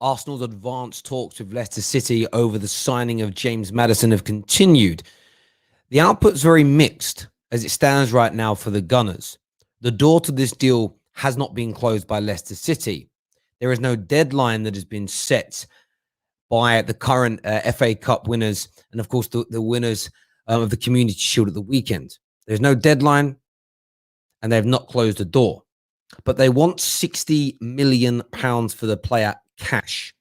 Arsenal's advanced talks with Leicester City over the signing of James Maddison have continued. The output's very mixed as it stands right now for the Gunners. The door to this deal has not been closed by Leicester City. There is no deadline that has been set by the current FA Cup winners and, of course, the winners of the Community Shield at the weekend. There's no deadline, and they have not closed the door. But they want £60 million for the player cash.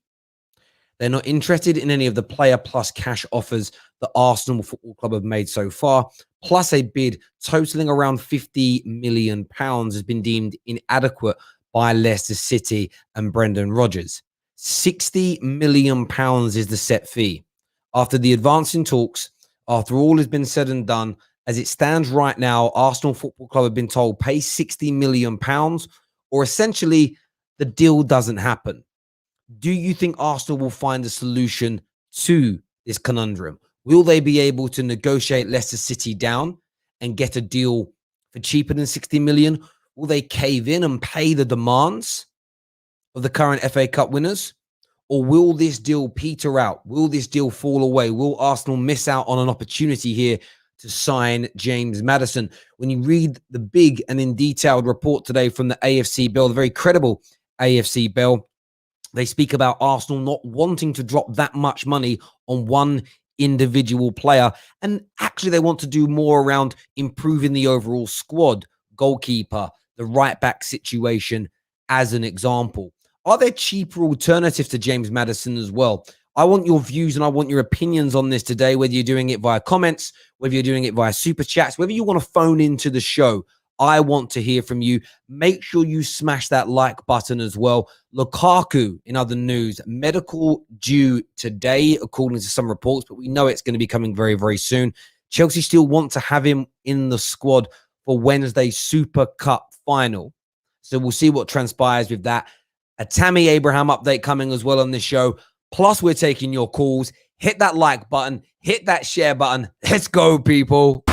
They're not interested in any of the player plus cash offers that Arsenal Football Club have made so far, plus a bid totaling around £50 million has been deemed inadequate by Leicester City and Brendan Rodgers. £60 million is the set fee. After the advancing talks, after all has been said and done, as it stands right now, Arsenal Football Club have been told pay £60 million or essentially the deal doesn't happen. Do you think Arsenal will find a solution to this conundrum? Will they be able to negotiate Leicester City down and get a deal for cheaper than 60 million? Will they cave in and pay the demands of the current FA Cup winners? Or will this deal peter out? Will this deal fall away? Will Arsenal miss out on an opportunity here to sign James Maddison? When you read the big and in detailed report today from the AFC Bell, the very credible AFC Bell, they speak about Arsenal not wanting to drop that much money on one individual player. And actually, they want to do more around improving the overall squad, goalkeeper, the right back situation, as an example. Are there cheaper alternatives to James Maddison as well? I want your views and I want your opinions on this today, whether you're doing it via comments, whether you're doing it via super chats, whether you want to phone into the show. I want to hear from you. Make sure you smash that like button as well. Lukaku, in other news, medical due today, according to some reports, but we know it's going to be coming very, very soon. Chelsea still want to have him in the squad for Wednesday's Super Cup final. So we'll see what transpires with that. A Tammy Abraham update coming as well on this show. Plus, we're taking your calls. Hit that like button. Hit that share button. Let's go, people.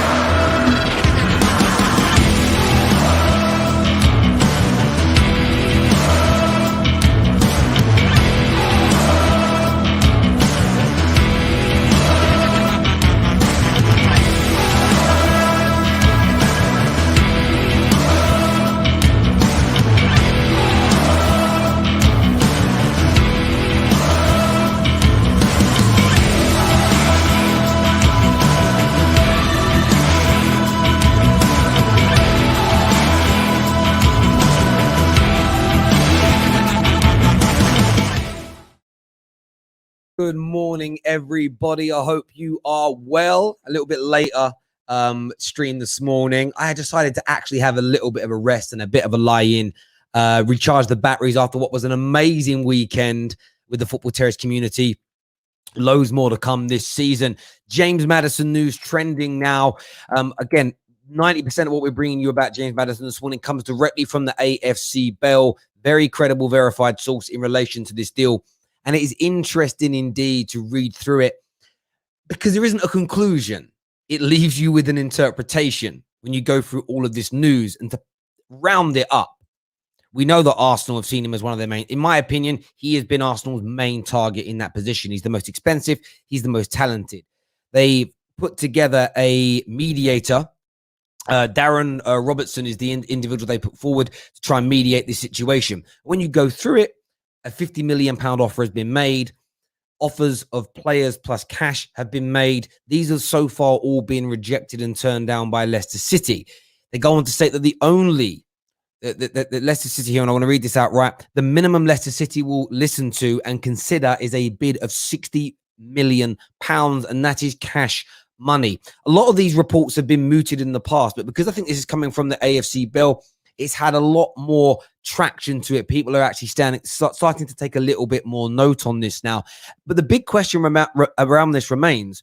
Good morning, everybody. I hope you are well. A little bit later stream this morning. I decided to actually have a little bit of a rest and a bit of a lie-in, recharge the batteries after what was an amazing weekend with the Football Terrace community. Loads more to come this season. James Maddison news trending now. Again, 90% of what we're bringing you about James Maddison this morning comes directly from the AFC Bell. Very credible, verified source in relation to this deal. And it is interesting indeed to read through it because there isn't a conclusion. It leaves you with an interpretation when you go through all of this news. And to round it up, we know that Arsenal have seen him as one of their main, in my opinion, he has been Arsenal's main target in that position. He's the most expensive. He's the most talented. They put together a mediator. Darren Robertson is the individual they put forward to try and mediate this situation. When you go through it, a £50 million offer has been made. Offers of players plus cash have been made. These have so far all been rejected and turned down by Leicester City. They go on to state that the only that Leicester City here, and I want to read this out right, the minimum Leicester City will listen to and consider is a bid of £60 million, and that is cash money. A lot of these reports have been mooted in the past, but because I think this is coming from the AFC Bell, it's had a lot more traction to it. People are actually starting to take a little bit more note on this now. But the big question around this remains,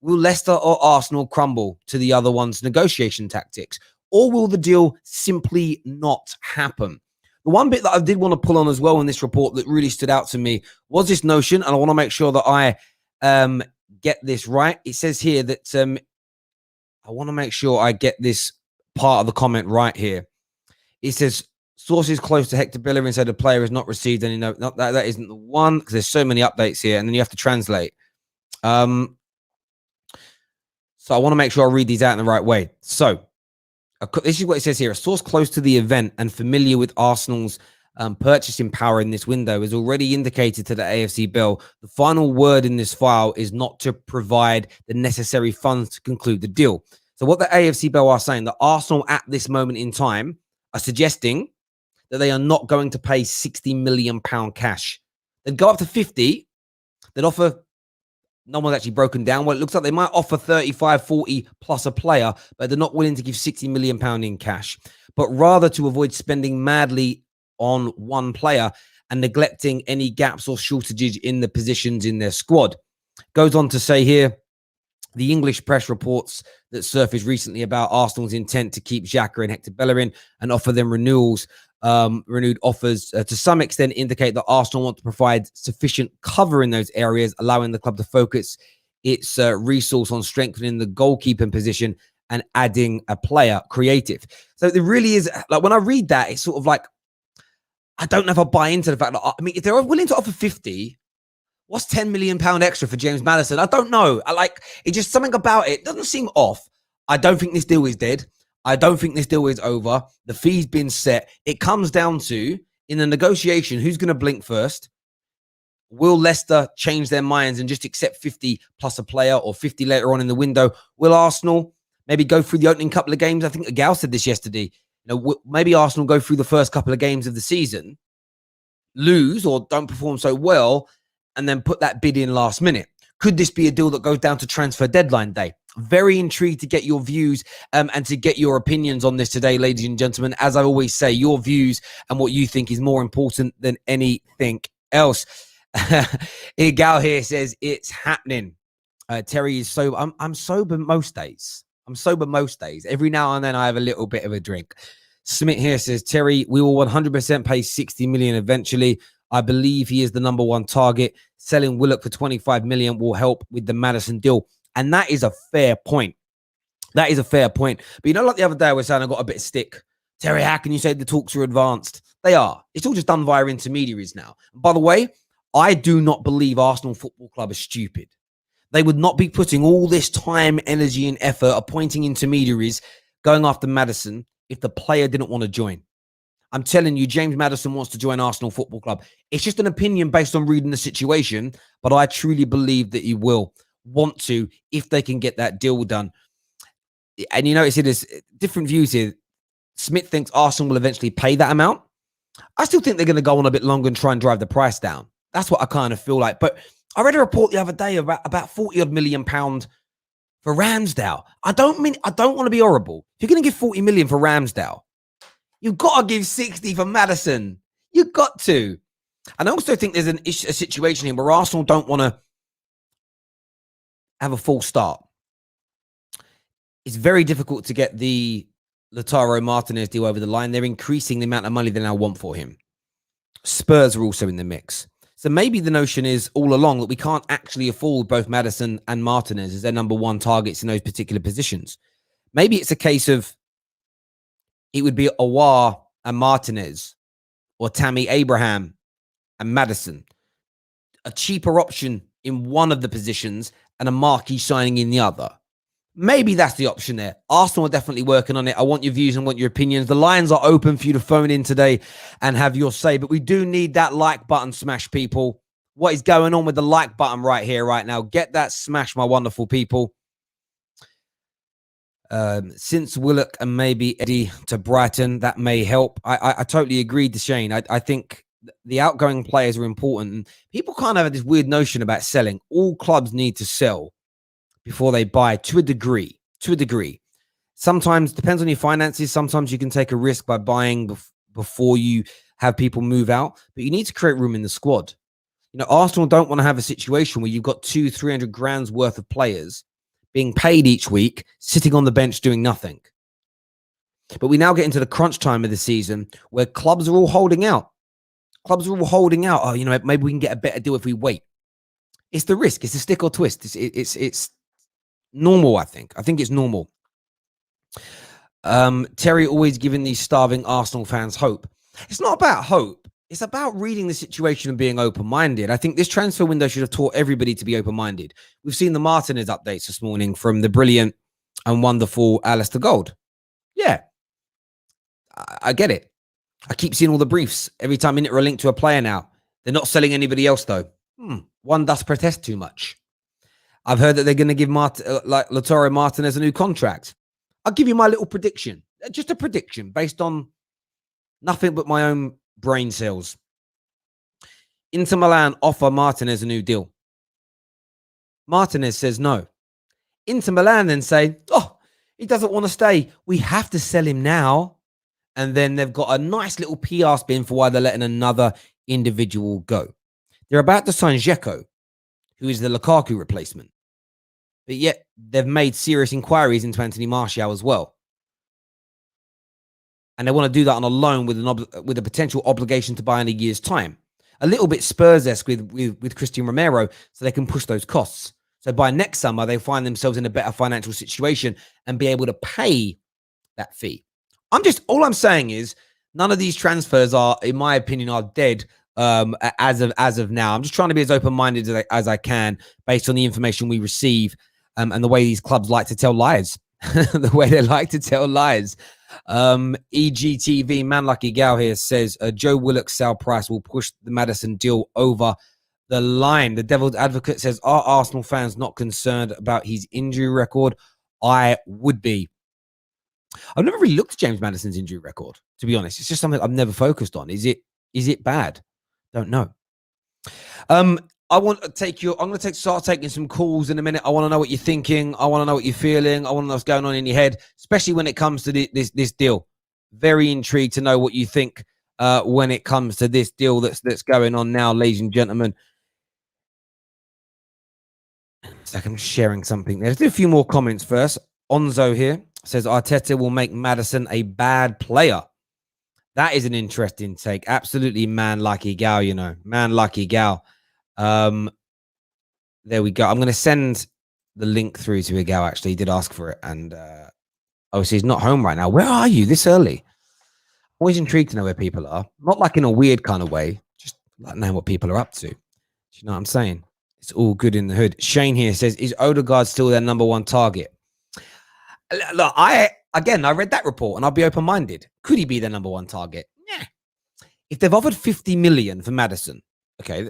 will Leicester or Arsenal crumble to the other one's negotiation tactics? Or will the deal simply not happen? The one bit that I did want to pull on as well in this report that really stood out to me was this notion, and I want to make sure that I get this right. It says here that I want to make sure I get this part of the comment right here. It says, Sources close to Hector Bellerin said the player has not received any note. Not that isn't the one, because there's so many updates here, and then you have to translate. So I want to make sure I read these out in the right way. So this is what it says here. A source close to the event and familiar with Arsenal's purchasing power in this window has already indicated to the AFC Bell the final word in this file is not to provide the necessary funds to conclude the deal. So what the AFC Bell are saying, that Arsenal at this moment in time are suggesting that they are not going to pay £60 million cash. They'd go up to 50. They'd offer, no one's actually broken down. Well, it looks like they might offer 35, 40 plus a player, but they're not willing to give £60 million in cash, but rather to avoid spending madly on one player and neglecting any gaps or shortages in the positions in their squad. Goes on to say here, the English press reports that surfaced recently about Arsenal's intent to keep Xhaka and Hector Bellerin and offer them renewed offers to some extent indicate that Arsenal want to provide sufficient cover in those areas, allowing the club to focus its resource on strengthening the goalkeeping position and adding a player creative. So there really is, like, when I read that, it's sort of like, I don't know if I buy into the fact that, I mean, if they're willing to offer 50, what's £10 million extra for James Maddison? I don't know. It's just something about it doesn't seem off. I don't think this deal is dead. I don't think this deal is over. The fee's been set. It comes down to, in the negotiation, who's going to blink first? Will Leicester change their minds and just accept 50 plus a player or 50 later on in the window? Will Arsenal maybe go through the opening couple of games? I think Gal said this yesterday. Maybe Arsenal go through the first couple of games of the season, lose or don't perform so well, and then put that bid in last minute. Could this be a deal that goes down to transfer deadline day? Very intrigued to get your views and to get your opinions on this today, ladies and gentlemen. As I always say, your views and what you think is more important than anything else. Gal here says it's happening. Terry is sober. I'm sober most days. Every now and then I have a little bit of a drink. Smith here says, Terry, we will 100% pay 60 million eventually. I believe he is the number one target. Selling Willock for 25 million will help with the Maddison deal. And that is a fair point. But like the other day I was saying, I got a bit of stick. Terry, how can you say the talks are advanced? They are. It's all just done via intermediaries now. By the way, I do not believe Arsenal Football Club is stupid. They would not be putting all this time, energy, and effort appointing intermediaries going after Maddison if the player didn't want to join. I'm telling you, James Maddison wants to join Arsenal Football Club. It's just an opinion based on reading the situation, but I truly believe that he will want to if they can get that deal done. And you notice there's different views here. Smith thinks Arsenal will eventually pay that amount. I still think they're going to go on a bit longer and try and drive the price down. That's what I kind of feel like. But I read a report the other day about 40 odd million pound for Ramsdale. I don't want to be horrible. If you're going to give 40 million for Ramsdale, you've got to give 60 for Maddison. You've got to. And I also think there's a situation here where Arsenal don't want to have a full start. It's very difficult to get the Lautaro Martinez deal over the line. They're increasing the amount of money they now want for him. Spurs are also in the mix. So maybe the notion is all along that we can't actually afford both Maddison and Martinez as their number one targets in those particular positions. Maybe it's a case of it would be Aouar and Martinez or Tammy Abraham and Maddison. A cheaper option in one of the positions and a marquee signing in the other. Maybe that's the option there. Arsenal are definitely working on it. I want your views and want your opinions. The lines are open for you to phone in today and have your say, but we do need that like button smash, people. What is going on with the like button right here, right now? Get that smash, my wonderful people. Since Willock and maybe Eddie to Brighton, that may help. I totally agree, Deshane. I think the outgoing players are important. And people kind of have this weird notion about selling. All clubs need to sell before they buy to a degree. Sometimes, depends on your finances. Sometimes you can take a risk by buying before you have people move out, but you need to create room in the squad. You know, Arsenal don't want to have a situation where you've got 200-300 grand's worth of players being paid each week, sitting on the bench doing nothing. But we now get into the crunch time of the season where clubs are all holding out. Oh, you know, maybe we can get a better deal if we wait. It's the risk. It's a stick or twist. It's normal, I think. I think it's normal. Terry always giving these starving Arsenal fans hope. It's not about hope. It's about reading the situation and being open-minded. I think this transfer window should have taught everybody to be open-minded. We've seen the Martinez updates this morning from the brilliant and wonderful Leicester Gold. Yeah, I get it. I keep seeing all the briefs. Every time Inter are linked to a player now. They're not selling anybody else, though. One does protest too much. I've heard that they're going to give Lautaro Martinez a new contract. I'll give you my little prediction. Just a prediction based on nothing but my own brain cells. Inter Milan offer Martinez a new deal. Martinez says no. Inter Milan then say, oh, he doesn't want to stay. We have to sell him now. And then they've got a nice little PR spin for why they're letting another individual go. They're about to sign Dzeko, who is the Lukaku replacement. But yet they've made serious inquiries into Anthony Martial as well. And they want to do that on a loan with a potential obligation to buy in a year's time. A little bit Spurs-esque with Christian Romero, so they can push those costs. So by next summer, they find themselves in a better financial situation and be able to pay that fee. All I'm saying is none of these transfers are, in my opinion, are dead as of now. I'm just trying to be as open-minded as I can based on the information we receive and the way these clubs like to tell lies. The way they like to tell lies. EGTV, Man Lucky Gal here says Joe Willock's sale price will push the Maddison deal over the line. The Devil's Advocate says, are Arsenal fans not concerned about his injury record? I would be. I've never really looked at James Maddison's injury record, to be honest. It's just something I've never focused on. Is it bad? Don't know. I want to take you. I'm going to start taking some calls in a minute. I want to know what you're thinking. I want to know what you're feeling. I want to know what's going on in your head, especially when it comes to this deal. Very intrigued to know what you think when it comes to this deal that's going on now, ladies and gentlemen. It's like I'm sharing something. Let's do a few more comments first. Onzo here says Arteta will make Maddison a bad player. That is an interesting take. Absolutely, man, lucky gal. You know, man, lucky gal. There we go. I'm going to send the link through to a gal. Actually, he did ask for it, and obviously he's not home right now. Where are you this early? Always intrigued to know where people are. Not like in a weird kind of way, just like knowing what people are up to. Do you know what I'm saying? It's all good in the hood. Shane here says, is Odegaard still their number one target? Look, I read that report, and I'll be open-minded. Could he be their number one target? Yeah. If they've offered 50 million for Maddison, okay,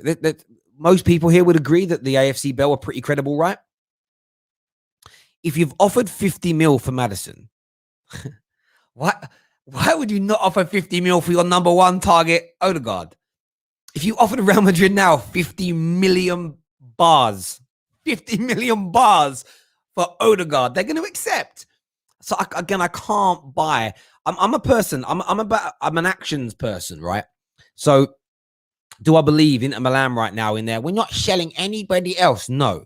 most people here would agree that the AFC Bell are pretty credible, right? If you've offered 50 mil for Maddison, why would you not offer 50 mil for your number one target, Odegaard? If you offered Real Madrid now 50 million bars for Odegaard, they're going to accept. So I can't buy. I'm a person. I'm an actions person, right? So do I believe Inter Milan right now in there? We're not selling anybody else. No.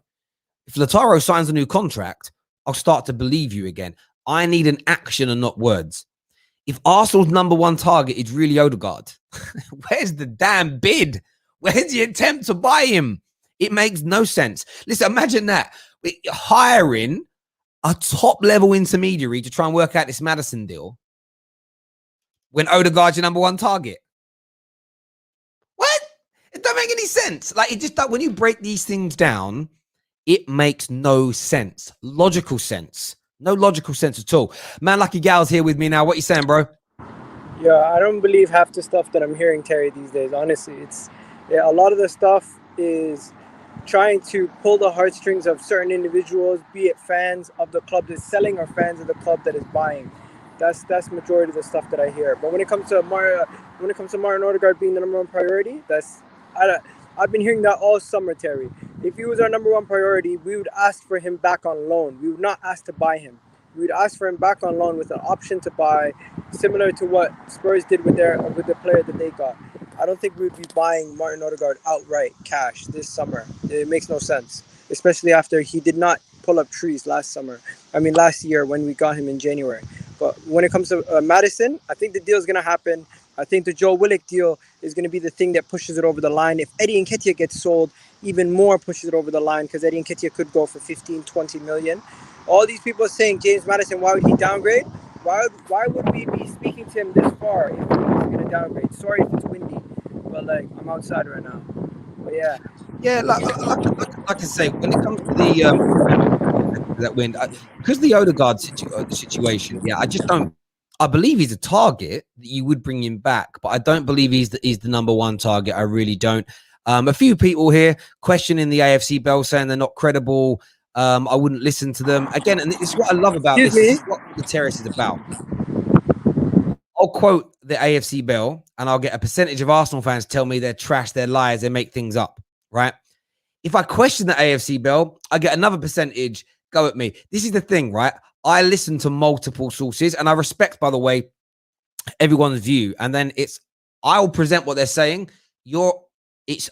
If Lautaro signs a new contract, I'll start to believe you again. I need an action and not words. If Arsenal's number one target is really Odegaard, where's the damn bid? Where's the attempt to buy him? It makes no sense. Listen, imagine that. We're hiring a top-level intermediary to try and work out this Maddison deal when Odegaard's your number one target. What? It don't make any sense. Like, it just, when you break these things down, it makes no sense. Logical sense. No logical sense at all. Man, Lucky Gal's here with me now. What you saying, bro? Yeah, I don't believe half the stuff that I'm hearing, Terry, these days. Honestly, a lot of the stuff is trying to pull the heartstrings of certain individuals, be it fans of the club that's selling or fans of the club that is buying. That's majority of the stuff that I hear. But when it comes to Martin Odegaard being the number one priority, I've been hearing that all summer, Terry. If he was our number one priority, we would ask for him back on loan. We would not ask to buy him. We would ask for him back on loan with an option to buy, similar to what Spurs did with the player that they got. I don't think we would be buying Martin Odegaard outright cash this summer. It makes no sense, especially after he did not pull up trees last year when we got him in January. But when it comes to Maddison, I think the deal is going to happen. I think the Joe Willock deal is going to be the thing that pushes it over the line. If Eddie Nketiah gets sold, even more pushes it over the line, because Eddie Nketiah could go for 15, 20 million. All these people are saying, James Maddison, why would he downgrade? Why would we be speaking to him this far if he was I'm gonna downgrade. Sorry if it's windy, but like I'm outside right now. But yeah. Yeah, like I say, when it comes to the that wind, because the Odegaard situation, yeah, I just don't. I believe he's a target that you would bring him back, but I don't believe he's the number one target. I really don't. A few people here questioning the AFC Bell, saying they're not credible. I wouldn't listen to them again, and this is what I love about Excuse this. This me. is what the Terrace is about. I'll quote the AFC Bell, and I'll get a percentage of Arsenal fans tell me they're trash, they're liars, they make things up, right? If I question the AFC Bell, I get another percentage go at me. This is the thing, right? I listen to multiple sources, and I respect, by the way, everyone's view. And then I'll present what they're saying.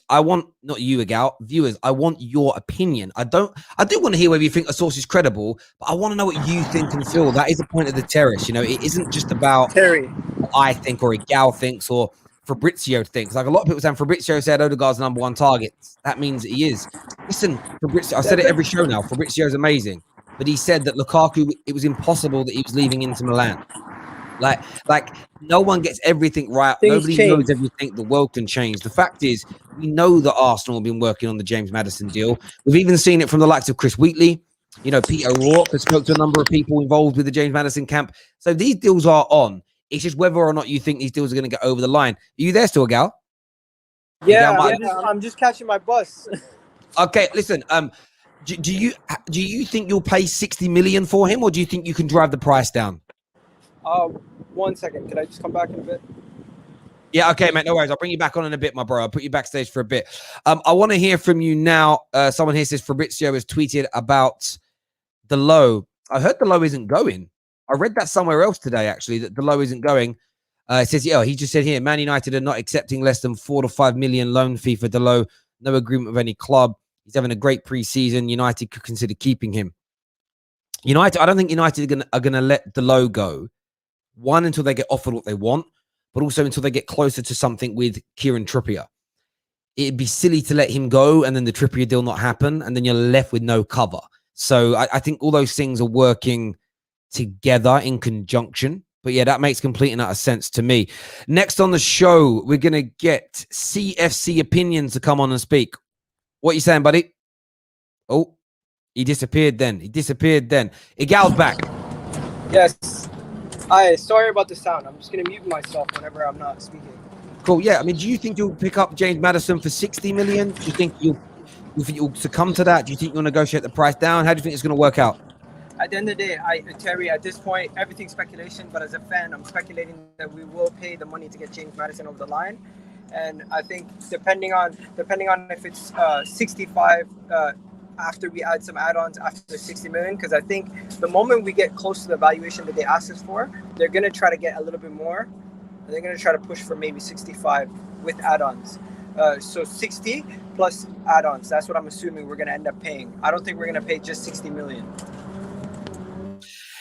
I want, not you, Agal, viewers, I want your opinion. I do want to hear whether you think a source is credible, but I want to know what you think and feel. That is the point of the Terrace. You know, it isn't just about Terry. what I think or Agal thinks or Fabrizio thinks. Like a lot of people saying Fabrizio said Odegaard's number one target. That means that he is. Listen, Fabrizio, I said it every show now. Fabrizio's amazing. But he said that Lukaku, it was impossible that he was leaving Inter Milan. Like no one gets everything right. Things Nobody change. knows everything. The world can change. The fact is, we know that Arsenal have been working on the James Maddison deal. We've even seen it from the likes of Chris Wheatley. You know, Peter O'Rourke has spoke to a number of people involved with the James Maddison camp. So these deals are on. It's just whether or not you think these deals are going to get over the line. Are you there still, Gal? Yeah, I'm just catching my bus. Okay, listen. Do you think you'll pay 60 million for him, or do you think you can drive the price down? 1 second. Can I just come back in a bit? Yeah, okay, mate. No worries. I'll bring you back on in a bit, my bro. I'll put you backstage for a bit. I want to hear from you now. Someone here says Fabrizio has tweeted about the low. I heard the low isn't going. I read that somewhere else today, actually, that the low isn't going. It says, yeah, he just said here, Man United are not accepting less than 4 to 5 million loan fee for Delo. No agreement with any club. He's having a great preseason. United could consider keeping him. United, I don't think United are going to let Delo go. One, until they get offered what they want, but also until they get closer to something with Kieran Trippier. It'd be silly to let him go and then the Trippier deal not happen, and then you're left with no cover. So I think all those things are working together in conjunction. But yeah, that makes complete and utter sense to me. Next on the show, we're going to get CFC Opinions to come on and speak. What are you saying, buddy? Oh, he disappeared then. Igal's back. Yes. Hi, sorry about the sound. I'm just going to mute myself whenever I'm not speaking. Cool. Yeah, I mean, do you think you'll pick up James Maddison for 60 million? Do you think you'll succumb to that? Do you think you'll negotiate the price down? How do you think it's going to work out? At the end of the day, Terry, at this point, everything's speculation. But as a fan, I'm speculating that we will pay the money to get James Maddison over the line. And I think depending on if it's 65 after we add some add-ons after the 60 million, because I think the moment we get close to the valuation that they asked us for, they're going to try to get a little bit more. They're going to try to push for maybe 65 with add-ons. So 60 plus add-ons. That's what I'm assuming we're going to end up paying. I don't think we're going to pay just 60 million.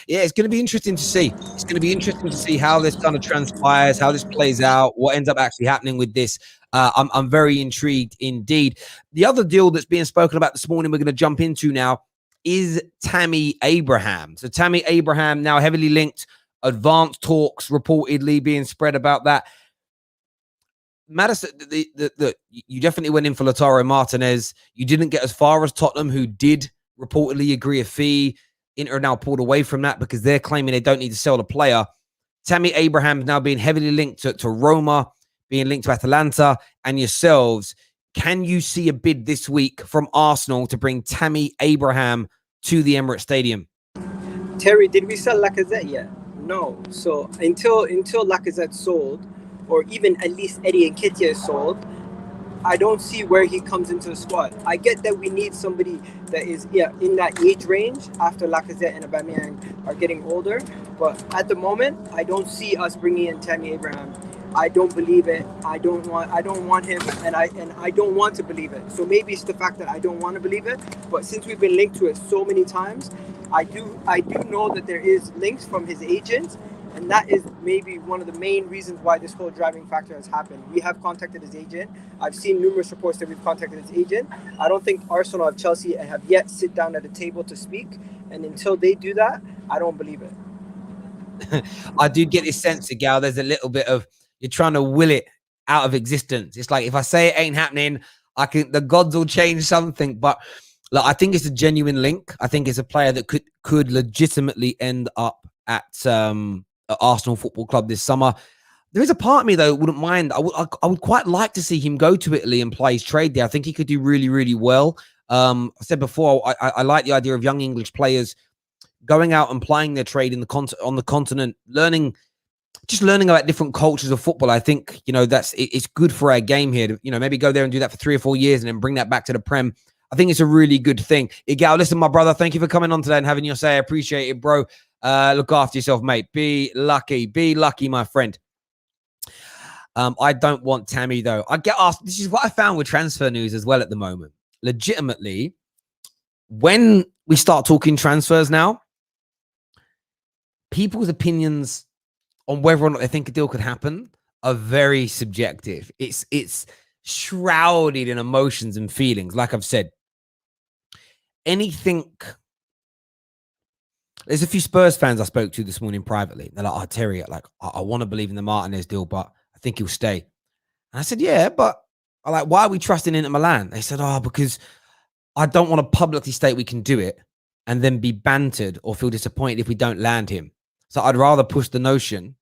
Yeah, it's going to be interesting to see. It's going to be interesting to see how this kind of transpires, how this plays out, what ends up actually happening with this. I'm very intrigued indeed. The other deal that's being spoken about this morning, we're going to jump into now, is Tammy Abraham. So Tammy Abraham now heavily linked, advanced talks reportedly being spread about that. Maddison, you definitely went in for Lautaro Martinez. You didn't get as far as Tottenham, who did reportedly agree a fee. Inter now pulled away from that because they're claiming they don't need to sell the player. Tammy Abraham is now being heavily linked to Roma, being linked to Atalanta and yourselves. Can you see a bid this week from Arsenal to bring Tammy Abraham to the Emirates Stadium? Terry, did we sell Lacazette yet? No. So until Lacazette sold, or even at least Eddie Nketiah is sold, I don't see where he comes into the squad. I get that we need somebody that is in that age range after Lacazette and Aubameyang are getting older. But at the moment, I don't see us bringing in Tammy Abraham. I don't believe it. I don't want him, and I don't want to believe it. So maybe it's the fact that I don't want to believe it. But since we've been linked to it so many times, I do know that there is links from his agent. And that is maybe one of the main reasons why this whole driving factor has happened. We have contacted his agent. I've seen numerous reports that we've contacted his agent. I don't think Arsenal and Chelsea have yet sit down at a table to speak. And until they do that, I don't believe it. I do get this sense, Gal. There's a little bit of, You're trying to will it out of existence. It's like if I say it ain't happening, the gods will change something. But look, I think it's a genuine link. I think it's a player that could legitimately end up at Arsenal Football Club this summer. There is a part of me, though, wouldn't mind. I would quite like to see him go to Italy and play his trade there. I think he could do really, really well. I said before, I like the idea of young English players going out and playing their trade on the continent, learning about different cultures of football. I think, it's good for our game here to, maybe go there and do that for 3 or 4 years and then bring that back to the Prem. I think it's a really good thing. Igal, listen, my brother, thank you for coming on today and having your say. I appreciate it, bro. Look after yourself, mate. Be lucky, my friend. I don't want Tammy, though. I get asked. This is what I found with transfer news as well at the moment. Legitimately, when we start talking transfers now, people's opinions on whether or not they think a deal could happen are very subjective. It's shrouded in emotions and feelings. Like I've said, anything. There's a few Spurs fans I spoke to this morning privately. They're like, "Oh, Terry, I want to believe in the Martinez deal, but I think he'll stay." And I said, "Yeah, but why are we trusting Inter Milan?" They said, "Oh, because I don't want to publicly state we can do it and then be bantered or feel disappointed if we don't land him. So I'd rather push the notion."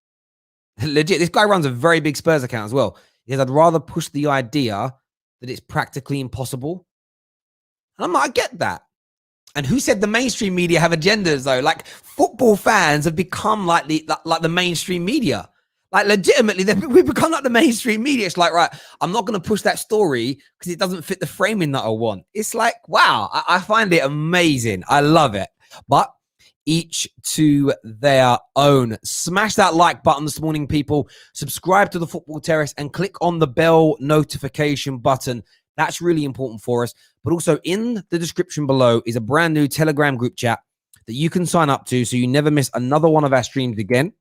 Legit, this guy runs a very big Spurs account as well. He says, "I'd rather push the idea that it's practically impossible." And I'm like, I get that. And who said the mainstream media have agendas, though? Like, football fans have become like the mainstream media. Like, legitimately, we've become like the mainstream media. It's like, right, I'm not going to push that story because it doesn't fit the framing that I want. It's like, wow, I find it amazing. I love it. But each to their own. Smash that like button this morning, people. Subscribe to the Football Terrace and click on the bell notification button. That's really important for us. But also in the description below is a brand new Telegram group chat that you can sign up to so you never miss another one of our streams again.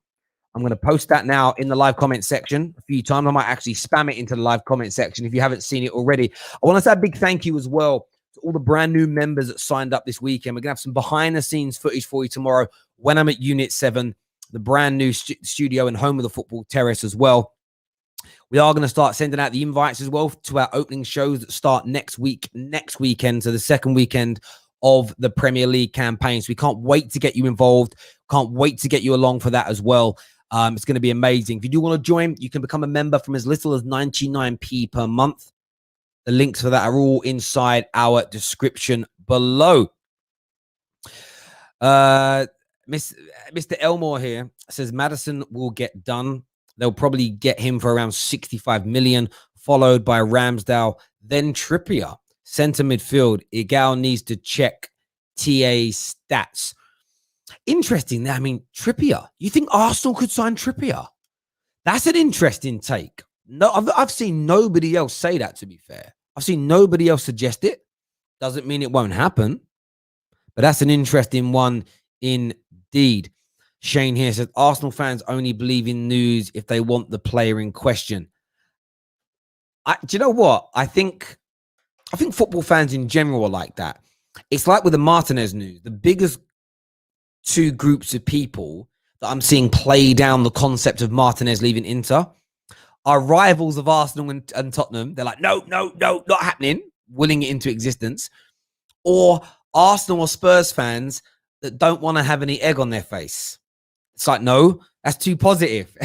I'm going to post that now in the live comment section a few times. I might actually spam it into the live comment section if you haven't seen it already. I want to say a big thank you as well to all the brand new members that signed up this weekend. We're going to have some behind the scenes footage for you tomorrow when I'm at Unit 7, the brand new studio and home of the Football Terrace as well. We are going to start sending out the invites as well to our opening shows that start next weekend, so the second weekend of the Premier League campaign. So we can't wait to get you involved. Can't wait to get you along for that as well. It's going to be amazing. If you do want to join, you can become a member from as little as 99p per month. The links for that are all inside our description below. Mr. Elmore here says Maddison will get done. They'll probably get him for around 65 million, followed by Ramsdale, then Trippier. Centre midfield, Igal needs to check TA's stats. Interesting. I mean, Trippier. You think Arsenal could sign Trippier? That's an interesting take. No, I've seen nobody else say that, to be fair. I've seen nobody else suggest it. Doesn't mean it won't happen. But that's an interesting one indeed. Shane here says, Arsenal fans only believe in news if they want the player in question. Do you know what? I think football fans in general are like that. It's like with the Martinez news. The biggest two groups of people that I'm seeing play down the concept of Martinez leaving Inter are rivals of Arsenal and Tottenham. They're like, no, not happening, willing it into existence. Or Arsenal or Spurs fans that don't want to have any egg on their face. It's like, no, that's too positive.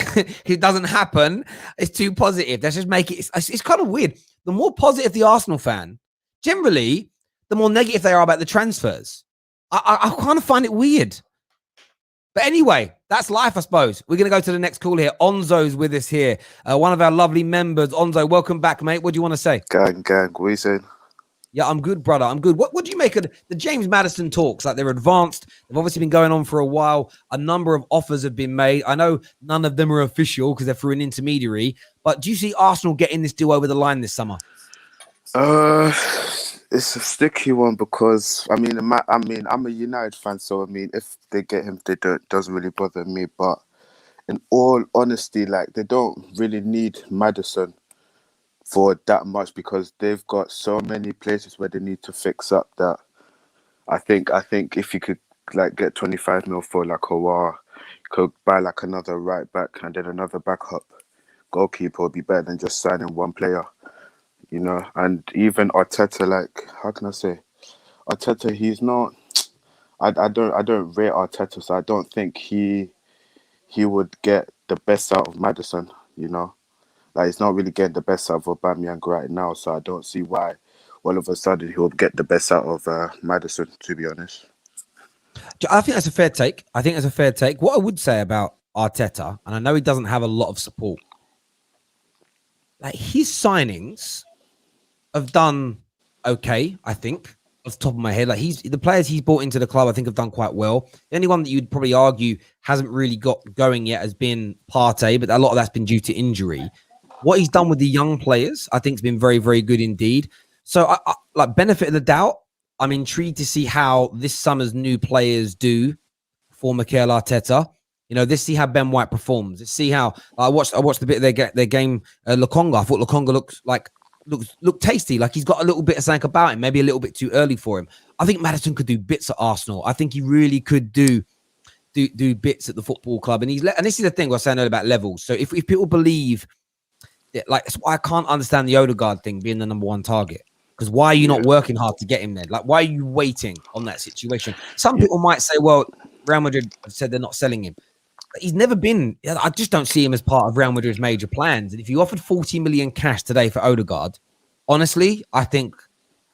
It doesn't happen. It's too positive. Let's just make it. It's kind of weird. The more positive the Arsenal fan, generally, the more negative they are about the transfers. I kind of find it weird. But anyway, that's life, I suppose. We're going to go to the next call here. Onzo's with us here. One of our lovely members. Onzo, welcome back, mate. What do you want to say? Gang, what are you saying? Yeah, I'm good, brother. I'm good. What do you make of the James Maddison talks? Like, they're advanced. They've obviously been going on for a while. A number of offers have been made. I know none of them are official because they're through an intermediary. But do you see Arsenal getting this deal over the line this summer? It's a sticky one because I'm a United fan, so I mean, if they get him, doesn't really bother me. But in all honesty, like, they don't really need Maddison for that much because they've got so many places where they need to fix up that I think if you could like get 25 mil for like a while, could buy like another right back and then another backup goalkeeper would be better than just signing one player, you know. And even Arteta, like, how can I say, Arteta, he's not. I don't rate Arteta, so I don't think he would get the best out of Maddison, you know. Like, he's not really getting the best out of Aubameyang right now, so I don't see why all of a sudden he'll get the best out of Maddison, to be honest. I think that's a fair take. What I would say about Arteta, and I know he doesn't have a lot of support, like his signings have done okay, I think, off the top of my head. Like the players he's brought into the club, I think, have done quite well. The only one that you'd probably argue hasn't really got going yet has been Partey, but a lot of that's been due to injury. What he's done with the young players, I think, has been very, very good indeed. So, I like benefit of the doubt. I'm intrigued to see how this summer's new players do for Mikel Arteta. You know, let's see how Ben White performs. Let's see how I watched the bit of their game. Lukonga, I thought Lukonga looked tasty. Like he's got a little bit of something about him. Maybe a little bit too early for him. I think Maddison could do bits at Arsenal. I think he really could do bits at the football club. And this is the thing I was saying earlier about levels. So if people believe that, like, that's why I can't understand the Odegaard thing being the number one target. Because why are you not working hard to get him there? Like, why are you waiting on that situation? Some people might say, well, Real Madrid have said they're not selling him. But he's never been. I just don't see him as part of Real Madrid's major plans. And if you offered 40 million cash today for Odegaard, honestly, I think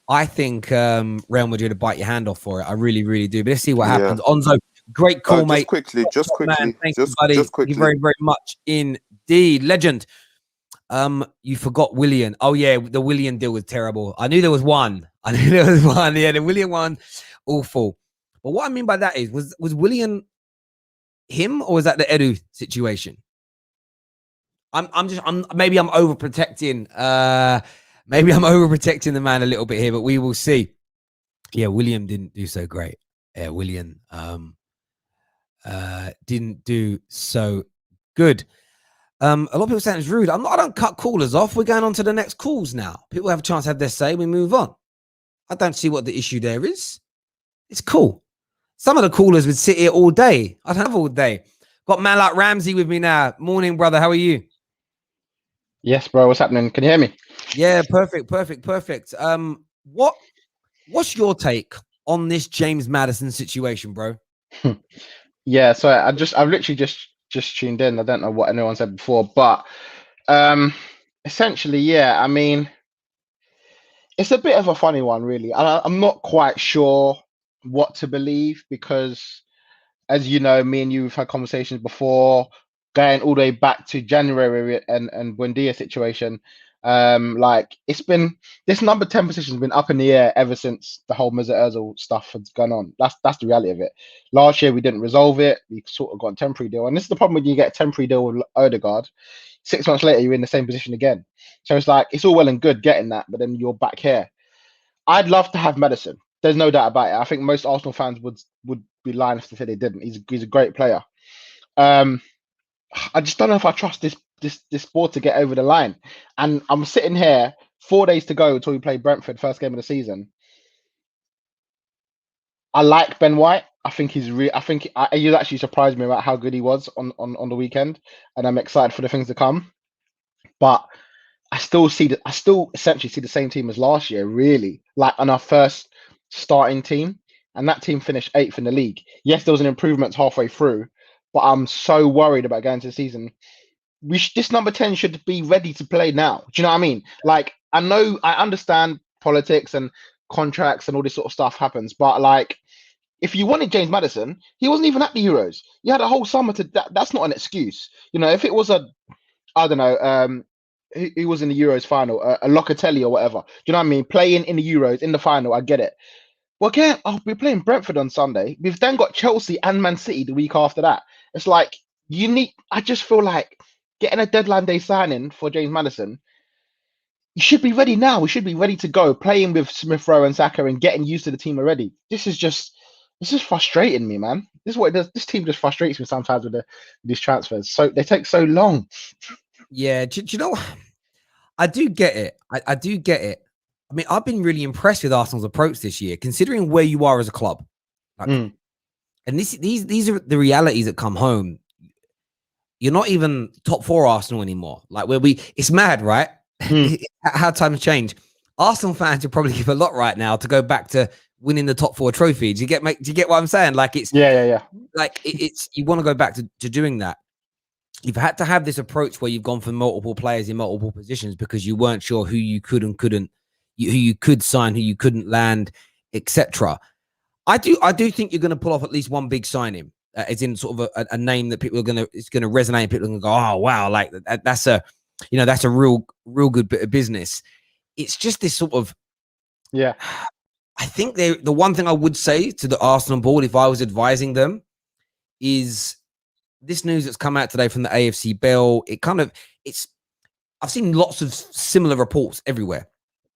Real Madrid would bite your hand off for it. I really, really do. But let's see what happens. Onzo, great call, mate. Just quickly. Thank you, buddy. Thank you very, very much indeed. Legend. You forgot Willian. Oh yeah, the Willian deal was terrible. I knew there was one. Yeah, the Willian one, awful. But what I mean by that is, was Willian him, or was that the Edu situation? Maybe I'm overprotecting. Maybe I'm overprotecting the man a little bit here, but we will see. Yeah, William didn't do so great. Yeah, William didn't do so good. A lot of people saying it's rude. I don't cut callers off. We're going on to the next calls now. People have a chance to have their say. We move on. I don't see what the issue there is. It's cool. Some of the callers would sit here all day. I don't have all day. Got a man like Ramsey with me now. Morning, brother. How are you? Yes, bro. What's happening? Can you hear me? Yeah, perfect. What's your take on this James Maddison situation, bro? Yeah, so I've literally just tuned in. I don't know what anyone said before, but essentially, yeah, I mean, it's a bit of a funny one, really. I'm not quite sure what to believe because, as you know, me and you have had conversations before, going all the way back to January and Buendia situation. Like it's been this number 10 position has been up in the air ever since the whole Mesut Ozil stuff has gone on. That's the reality of it. Last year we didn't resolve it. We sort of got a temporary deal, and this is the problem when you get a temporary deal with Odegaard. 6 months later you're in the same position again. So it's like it's all well and good getting that, but then you're back here. I'd love to have Maddison. There's no doubt about it. I think most Arsenal fans would be lying if they said they didn't. He's a great player. I just don't know if I trust this board to get over the line. And I'm sitting here 4 days to go until we play Brentford, first game of the season. I like Ben White. I think he's he actually surprised me about how good he was on the weekend, and I'm excited for the things to come. But I still essentially see the same team as last year, really, like on our first starting team, and that team finished 8th in the league. Yes, there was an improvement halfway through, but I'm so worried about going to the season. This number 10 should be ready to play now. Do you know what I mean? Like, I understand politics and contracts and all this sort of stuff happens, but like, if you wanted James Maddison, he wasn't even at the Euros. You had a whole summer to. That's not an excuse. You know, if it was I don't know, he was in the Euros final, a Locatelli or whatever. Do you know what I mean? Playing in the Euros in the final, I get it. Well, again, I'll be playing Brentford on Sunday. We've then got Chelsea and Man City the week after that. It's like I just feel like getting a deadline day signing for James Maddison. You should be ready now. We should be ready to go, playing with Smith Rowe and Saka and getting used to the team already. This is frustrating me, man. This is what it does. This team just frustrates me sometimes with these transfers. So they take so long. Yeah, do you know? I do get it. I do get it. I mean, I've been really impressed with Arsenal's approach this year, considering where you are as a club. Like, and these are the realities that come home. you're not even top 4 Arsenal anymore. Like it's mad, right? How times change. Arsenal fans would probably give a lot right now to go back to winning the top 4 trophy. Do you get what I'm saying? Like it's like it's you want to go back to doing that. You've had to have this approach where you've gone for multiple players in multiple positions because you weren't sure who you could and couldn't, who you could sign, who you couldn't land, etc. I do think you're going to pull off at least one big signing. It's in sort of a name that people are it's going to resonate. People are going to go, oh wow, like that's a real good bit of business. It's just this sort of, yeah. I think the one thing I would say to the Arsenal board if I was advising them is this news that's come out today from the AFC Bell. I've seen lots of similar reports everywhere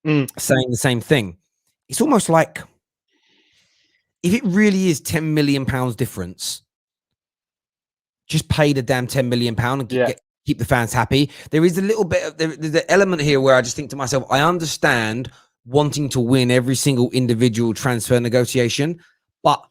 saying the same thing. It's almost like if it really is £10 million difference, just pay the damn £10 million and keep the fans happy. There is a little bit of there's an element here where I just think to myself, I understand wanting to win every single individual transfer negotiation, but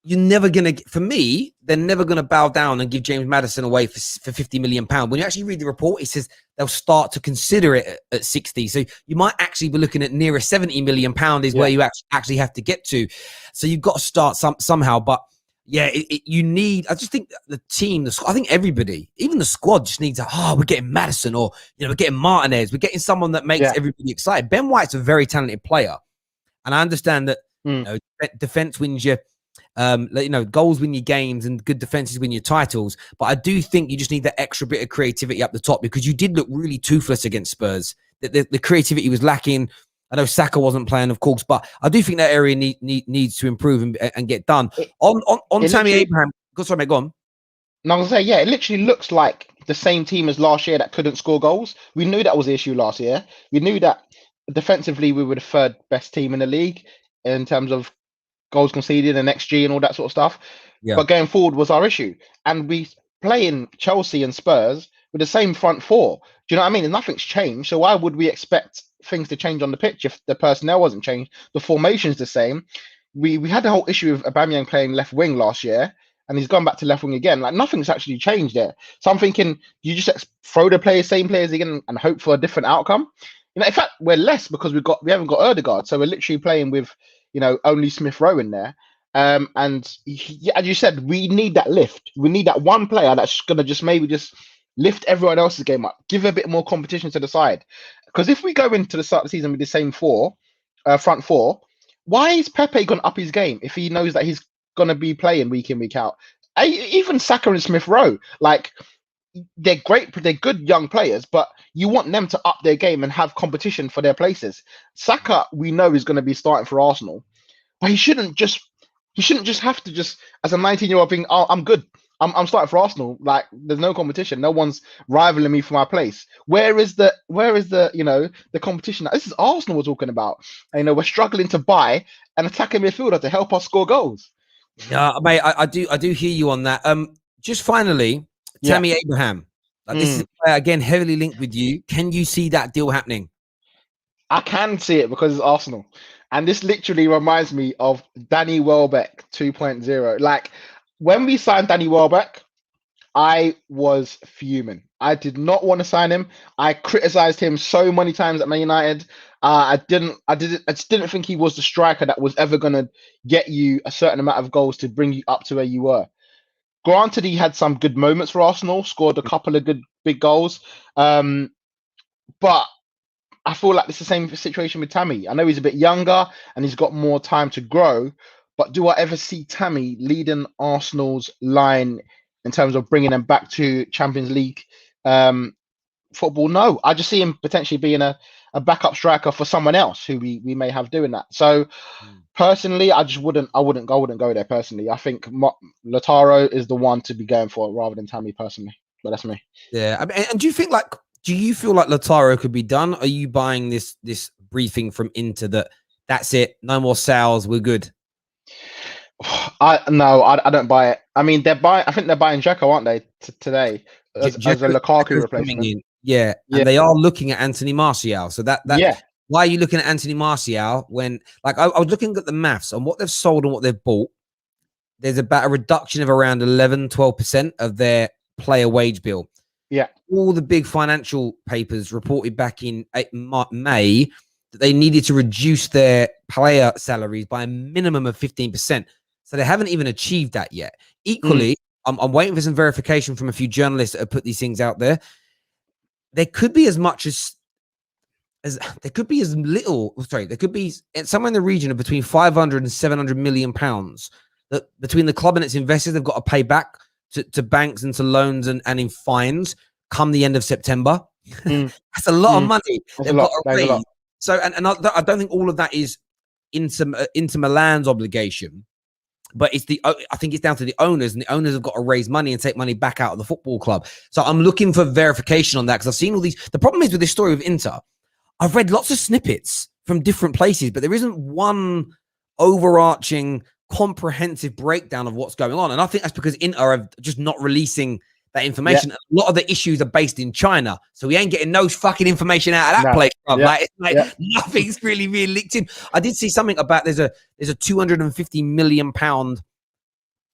you're never going to, for me, they're never going to bow down and give James Maddison away for £50 million. When you actually read the report, it says they'll start to consider it at 60. So you might actually be looking at nearer £70 million is where you actually have to get to. So you've got to start somehow. But yeah, you need, I just think the team, I think everybody, even the squad just needs we're getting Maddison or, we're getting Martinez. We're getting someone that makes everybody excited. Ben White's a very talented player. And I understand that defense wins you. Goals win your games and good defenses win your titles. But I do think you just need that extra bit of creativity up the top because you did look really toothless against Spurs. The creativity was lacking. I know Saka wasn't playing, of course, but I do think that area needs to improve and get done. On Tammy Abraham, sorry, mate, go on. No, I was going to say, it literally looks like the same team as last year that couldn't score goals. We knew that was the issue last year. We knew that defensively we were the 3rd best team in the league in terms of goals conceded and XG and all that sort of stuff. Yeah. But going forward was our issue. And we play in Chelsea and Spurs with the same front 4. Do you know what I mean? And nothing's changed. So why would we expect things to change on the pitch if the personnel wasn't changed? The formation's the same. We had the whole issue of Aubameyang playing left wing last year, and he's gone back to left wing again. Like nothing's actually changed there. So I'm thinking you just throw the same players again and hope for a different outcome. In fact, we're less because we haven't got Odegaard. So we're literally playing with only Smith Rowe in there. And as you said, we need that lift. We need that one player that's going to just lift everyone else's game up, give a bit more competition to the side. Because if we go into the start of the season with the same front 4, why is Pepe going to up his game if he knows that he's going to be playing week in, week out? Even Saka and Smith Rowe, like they're great, they're good young players, but you want them to up their game and have competition for their places. Saka, we know, is going to be starting for Arsenal, but he shouldn't just have to as a 19-year-old think, oh, I'm good. I'm starting for Arsenal. Like there's no competition. No one's rivaling me for my place. Where is the the competition? This is Arsenal we're talking about. And, we're struggling to buy an attacking midfielder to help us score goals. Yeah, mate, I do hear you on that. Just finally, Tammy Abraham. This is again heavily linked with you. Can you see that deal happening? I can see it because it's Arsenal. And this literally reminds me of Danny Welbeck 2.0. Like when we signed Danny Welbeck, I was fuming. I did not want to sign him. I criticized him so many times at Man United. I just didn't think he was the striker that was ever going to get you a certain amount of goals to bring you up to where you were. Granted, he had some good moments for Arsenal, scored a couple of good big goals. But I feel like it's the same situation with Tammy. I know he's a bit younger and he's got more time to grow, but do I ever see Tammy leading Arsenal's line in terms of bringing them back to Champions League football? No, I just see him potentially being a backup striker for someone else who we may have doing that. So personally, I wouldn't go there personally. I think Lautaro is the one to be going for rather than Tammy personally, but that's me. Yeah. I mean, and do you feel like Lautaro could be done? Are you buying this briefing from Inter that's it, no more sales, we're good? I don't buy it. I mean, I think they're buying Dzeko, aren't they, today as a Lukaku replacement? Yeah, and they are looking at Anthony Martial. So why are you looking at Anthony Martial when, like, I was looking at the maths on what they've sold and what they've bought. There's about a reduction of around 11-12% of their player wage bill. Yeah. All the big financial papers reported back in May that they needed to reduce their player salaries by a minimum of 15%. So they haven't even achieved that yet. Equally, I'm waiting for some verification from a few journalists that have put these things out there. There could be as much as there could be as little, sorry, there could be somewhere in the region of between 500 and 700 million pounds that between the club and its investors, they've got to pay back to banks and to loans and in fines come the end of September. That's a lot of money. They've got to raise. So, and I don't think all of that is into Milan's obligation, but I think it's down to the owners, and the owners have got to raise money and take money back out of the football club. So I'm looking for verification on that because I've seen all these. The problem is with this story of Inter, I've read lots of snippets from different places, but there isn't one overarching, comprehensive breakdown of what's going on. And I think that's because Inter are just not releasing that information. Yeah. A lot of the issues are based in China, so we ain't getting no fucking information out of that place. Yeah. Nothing's really being leaked in. I did see something about there's a 250 million pound.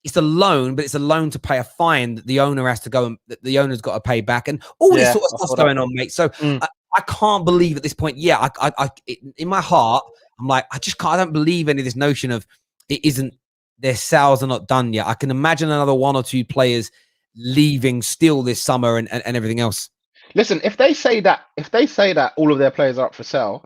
It's a loan, but it's a loan to pay a fine that the owner has to go and that the owner's got to pay back, and all this sort of stuff's going on, mate. So I can't believe at this point. Yeah, I in my heart, I'm like, I don't believe any of this notion of it isn't. Their sales are not done yet. I can imagine another one or two players leaving still this summer and everything else. Listen, if they say that all of their players are up for sale,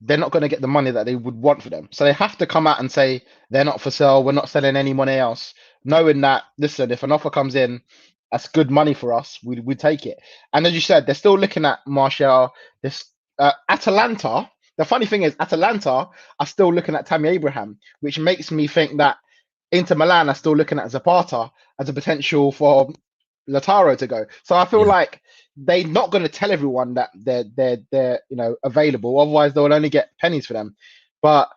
they're not going to get the money that they would want for them. So they have to come out and say they're not for sale. We're not selling any money else, knowing that, listen, if an offer comes in, that's good money for us. We take it. And as you said, they're still looking at Martial. This Atalanta. The funny thing is, Atalanta are still looking at Tammy Abraham, which makes me think that Inter Milan are still looking at Zapata as a potential for Lautaro to go. So I feel like they're not going to tell everyone that they're available. Otherwise, they'll only get pennies for them. But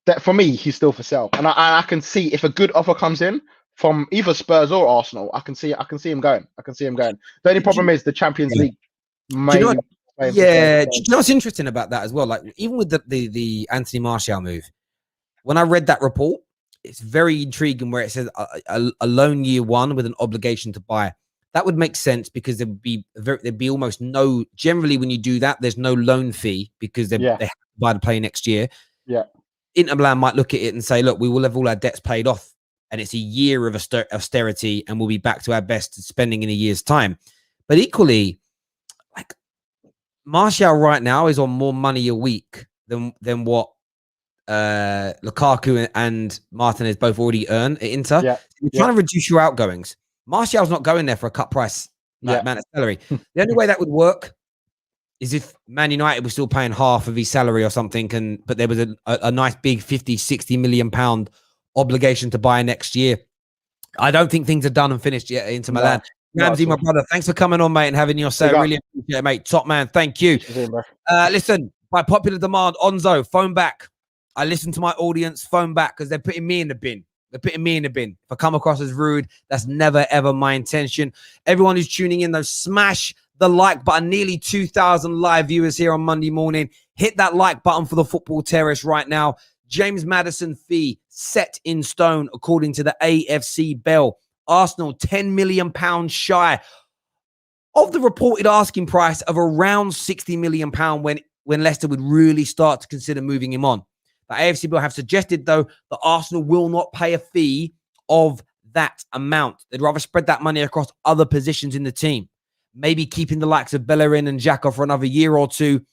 that for me, he's still for sale, and I can see if a good offer comes in from either Spurs or Arsenal, I can see him going. The only problem is the Champions League. Do you know what's interesting about that as well? Like even with the Anthony Martial move, when I read that report, it's very intriguing where it says a loan year one with an obligation to buy. That would make sense because there'd be almost no. Generally, when you do that, there's no loan fee because they have to buy the player next year. Yeah, Inter Milan might look at it and say, "Look, we will have all our debts paid off, and it's a year of austerity, and we'll be back to our best spending in a year's time." But equally, like Martial right now is on more money a week than what Lukaku and Martinez both already earn at Inter. You're trying to reduce your outgoings. Martial's not going there for a cut price amount of salary. The only way that would work is if Man United was still paying half of his salary or something, but there was a nice big 50, 60 million pound obligation to buy next year. I don't think things are done and finished yet into Milan. Ramsey, my brother, thanks for coming on, mate, and having your say. Really appreciate it, mate. Top man, thank you. Listen, by popular demand, Onzo, phone back. I listen to my audience, phone back, because they're putting me in the bin. If I come across as rude, that's never, ever my intention. Everyone who's tuning in, though, smash the like button. Nearly 2,000 live viewers here on Monday morning. Hit that like button for the Football Terrace right now. James Maddison fee set in stone, according to the AFC Bell. Arsenal, £10 million shy of the reported asking price of around £60 million when Leicester would really start to consider moving him on. The AFC Bill have suggested, though, that Arsenal will not pay a fee of that amount. They'd rather spread that money across other positions in the team. Maybe keeping the likes of Bellerin and Xhaka for another year or two.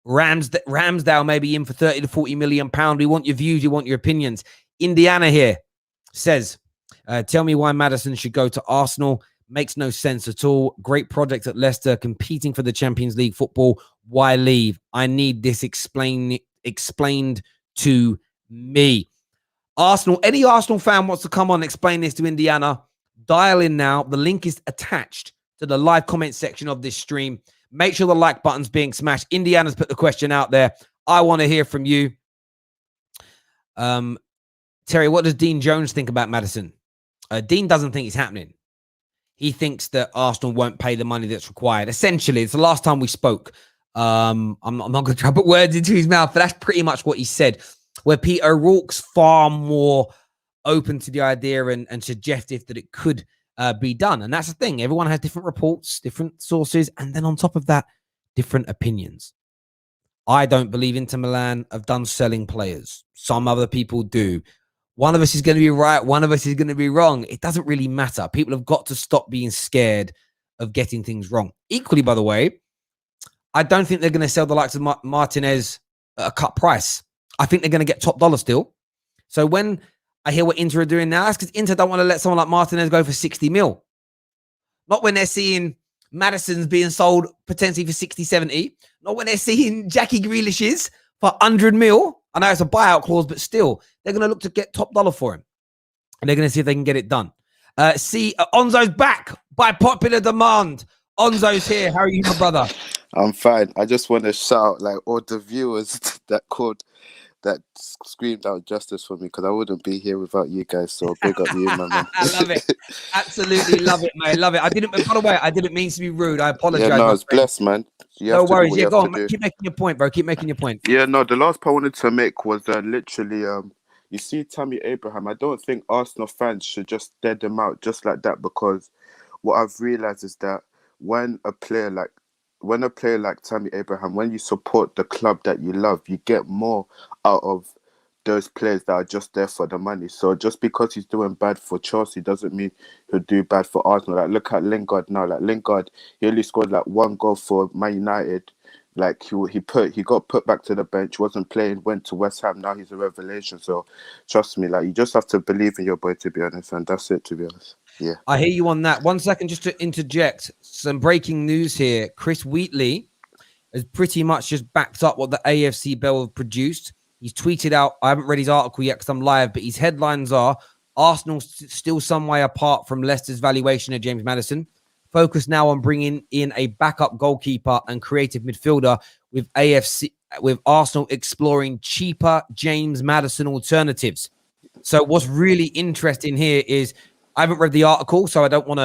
Ramsdale maybe in for 30 to 40 million pounds. We want your views. We want your opinions. Indiana here says, tell me why Maddison should go to Arsenal. Makes no sense at all. Great project at Leicester, competing for the Champions League football. Why leave? I need this explained to me. Arsenal, any Arsenal fan wants to come on and explain this to Indiana, dial in now. The link is attached to the live comment section of this stream. Make sure the like button's being smashed. Indiana's put the question out there. I want to hear from you. Terry, what does Dean Jones think about Maddison? Dean doesn't think it's happening. He thinks that Arsenal won't pay the money that's required. Essentially, it's the last time we spoke. I'm not going to try to put words into his mouth, but that's pretty much what he said. Where Peter O'Rourke's far more open to the idea and suggestive that it could be done. And that's the thing. Everyone has different reports, different sources, and then on top of that, different opinions. I don't believe Inter Milan have done selling players. Some other people do. One of us is going to be right. One of us is going to be wrong. It doesn't really matter. People have got to stop being scared of getting things wrong. Equally, by the way, I don't think they're going to sell the likes of Martinez at a cut price. I think they're going to get top dollar still. So when I hear what Inter are doing now, that's because Inter don't want to let someone like Martinez go for 60 mil. Not when they're seeing Maddison's being sold potentially for 60, 70. Not when they're seeing Jackie Grealish's for 100 mil. I know it's a buyout clause, but still, they're going to look to get top dollar for him. And they're going to see if they can get it done. Onzo's back by popular demand. Onzo's here. How are you, my brother? I'm fine. I just want to shout like all the viewers that screamed out justice for me, because I wouldn't be here without you guys. So big up you, my man. I love it. Absolutely love it, mate. Love it. By the way, I didn't mean to be rude. I apologize. Yeah, no, it's blessed, man. No worries. Yeah, go on. Keep making your point, bro. Keep making your point. Yeah, no, the last point I wanted to make was literally, you see Tammy Abraham. I don't think Arsenal fans should just dead them out just like that, because what I've realized is that when a player like Tammy Abraham, when you support the club that you love, you get more out of those players that are just there for the money. So just because he's doing bad for Chelsea doesn't mean he'll do bad for Arsenal. Like, look at Lingard now. Like, Lingard, he only scored like 1 goal for Man United. Like, he got put back to the bench, wasn't playing, went to West Ham. Now he's a revelation. So trust me, like, you just have to believe in your boy, to be honest, and that's it, to be honest. Yeah, I hear you on that. 1 second, just to interject some breaking news here. Chris Wheatley has pretty much just backed up what the AFC Bell have produced. He's tweeted out, I haven't read his article yet because I'm live, but his headlines are, Arsenal still some way apart from Leicester's valuation of James Maddison. Focus now on bringing in a backup goalkeeper and creative midfielder, with Arsenal exploring cheaper James Maddison alternatives. So what's really interesting here is, I haven't read the article, so I don't want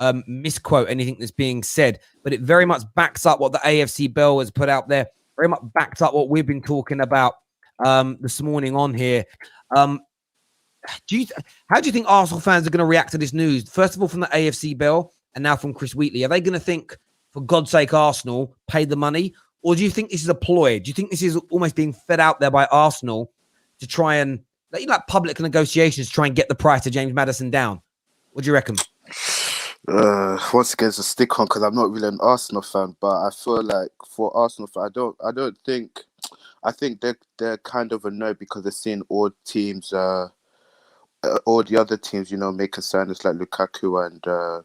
to misquote anything that's being said, but it very much backs up what the AFC Bell has put out there, very much backs up what we've been talking about this morning on here. How do you think Arsenal fans are going to react to this news? First of all, from the AFC Bell, and now from Chris Wheatley. Are they going to think, for God's sake, Arsenal, pay the money? Or do you think this is a ploy? Do you think this is almost being fed out there by Arsenal to try and, like public negotiations, try and get the price of James Maddison down? What do you reckon? Once again, it's a stick on because I'm not really an Arsenal fan, but I feel like for Arsenal fan, I think they're kind of annoyed because they're seeing all teams, all the other teams, making signings like Lukaku and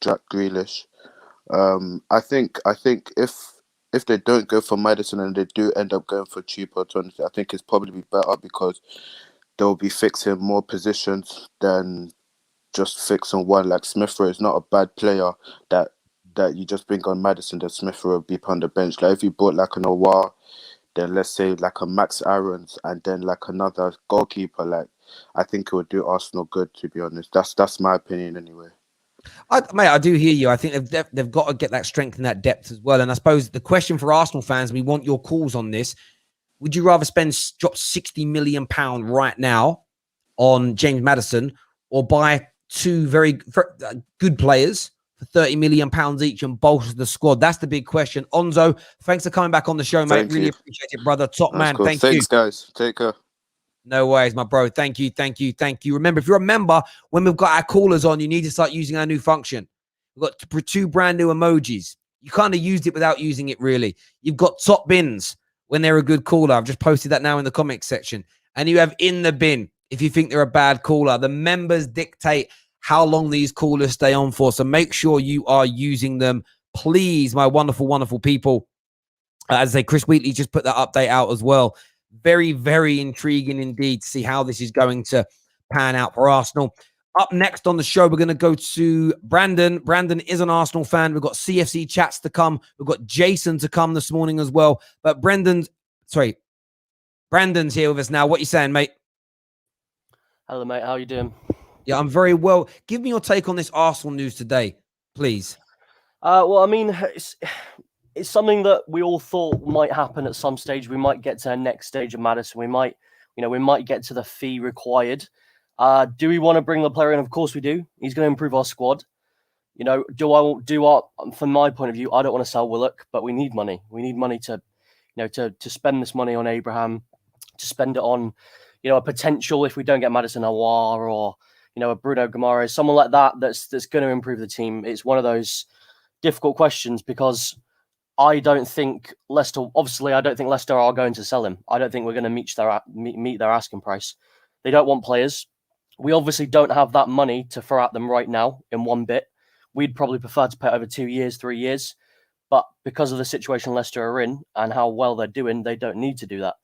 Jack Grealish. I think if they don't go for Maddison and they do end up going for cheaper alternatives, I think it's probably better because they'll be fixing more positions than just fixing one. Like, Smith Rowe is not a bad player that you just bring on Maddison, that Smith Rowe will be on the bench. Like, if you bought like an Awar, then let's say like a Max Aarons, and then like another goalkeeper, like, I think it would do Arsenal good, to be honest. That's my opinion anyway. I do hear you. I think they've got to get that strength and that depth as well. And I suppose the question for Arsenal fans, we want your calls on this. Would you rather drop £60 million right now on James Maddison, or buy two very good players for £30 million each and bolster the squad? That's the big question. Onzo, thanks for coming back on the show, mate. Really appreciate it, brother. Top man. Cool. Thanks, you. Thanks, guys. Take care. No worries, my bro. Thank you. Remember, if you remember, when we've got our callers on, you need to start using our new function. We've got 2 brand new emojis. You kind of used it without using it, really. You've got top bins when they're a good caller. I've just posted that now in the comments section. And you have in the bin if you think they're a bad caller. The members dictate how long these callers stay on for. So make sure you are using them. Please, my wonderful, wonderful people. As I say, Chris Wheatley just put that update out as well. Very, very intriguing indeed to see how this is going to pan out for Arsenal. Up next on the show, we're going to go to Brandon. Brandon is an Arsenal fan. We've got CFC chats to come. We've got Jason to come this morning as well. But Brandon's here with us now. What are you saying, mate? Hello, mate. How are you doing? Yeah, I'm very well. Give me your take on this Arsenal news today, please. Well, I mean, it's something that we all thought might happen at some stage. We might get to the next stage of Maddison. We might get to the fee required. Do we want to bring the player in? Of course we do. He's going to improve our squad. You know, from my point of view, I don't want to sell Willock, but we need money. We need money to, to spend this money on Abraham, to spend it on, a potential if we don't get Maddison Aouar or, a Bruno Guimaraes, someone like that that's going to improve the team. It's one of those difficult questions because I don't think Leicester are going to sell him. I don't think we're going to meet their asking price. They don't want players. We obviously don't have that money to throw at them right now in one bit. We'd probably prefer to pay over 2 years, 3 years. But because of the situation Leicester are in and how well they're doing, they don't need to do that.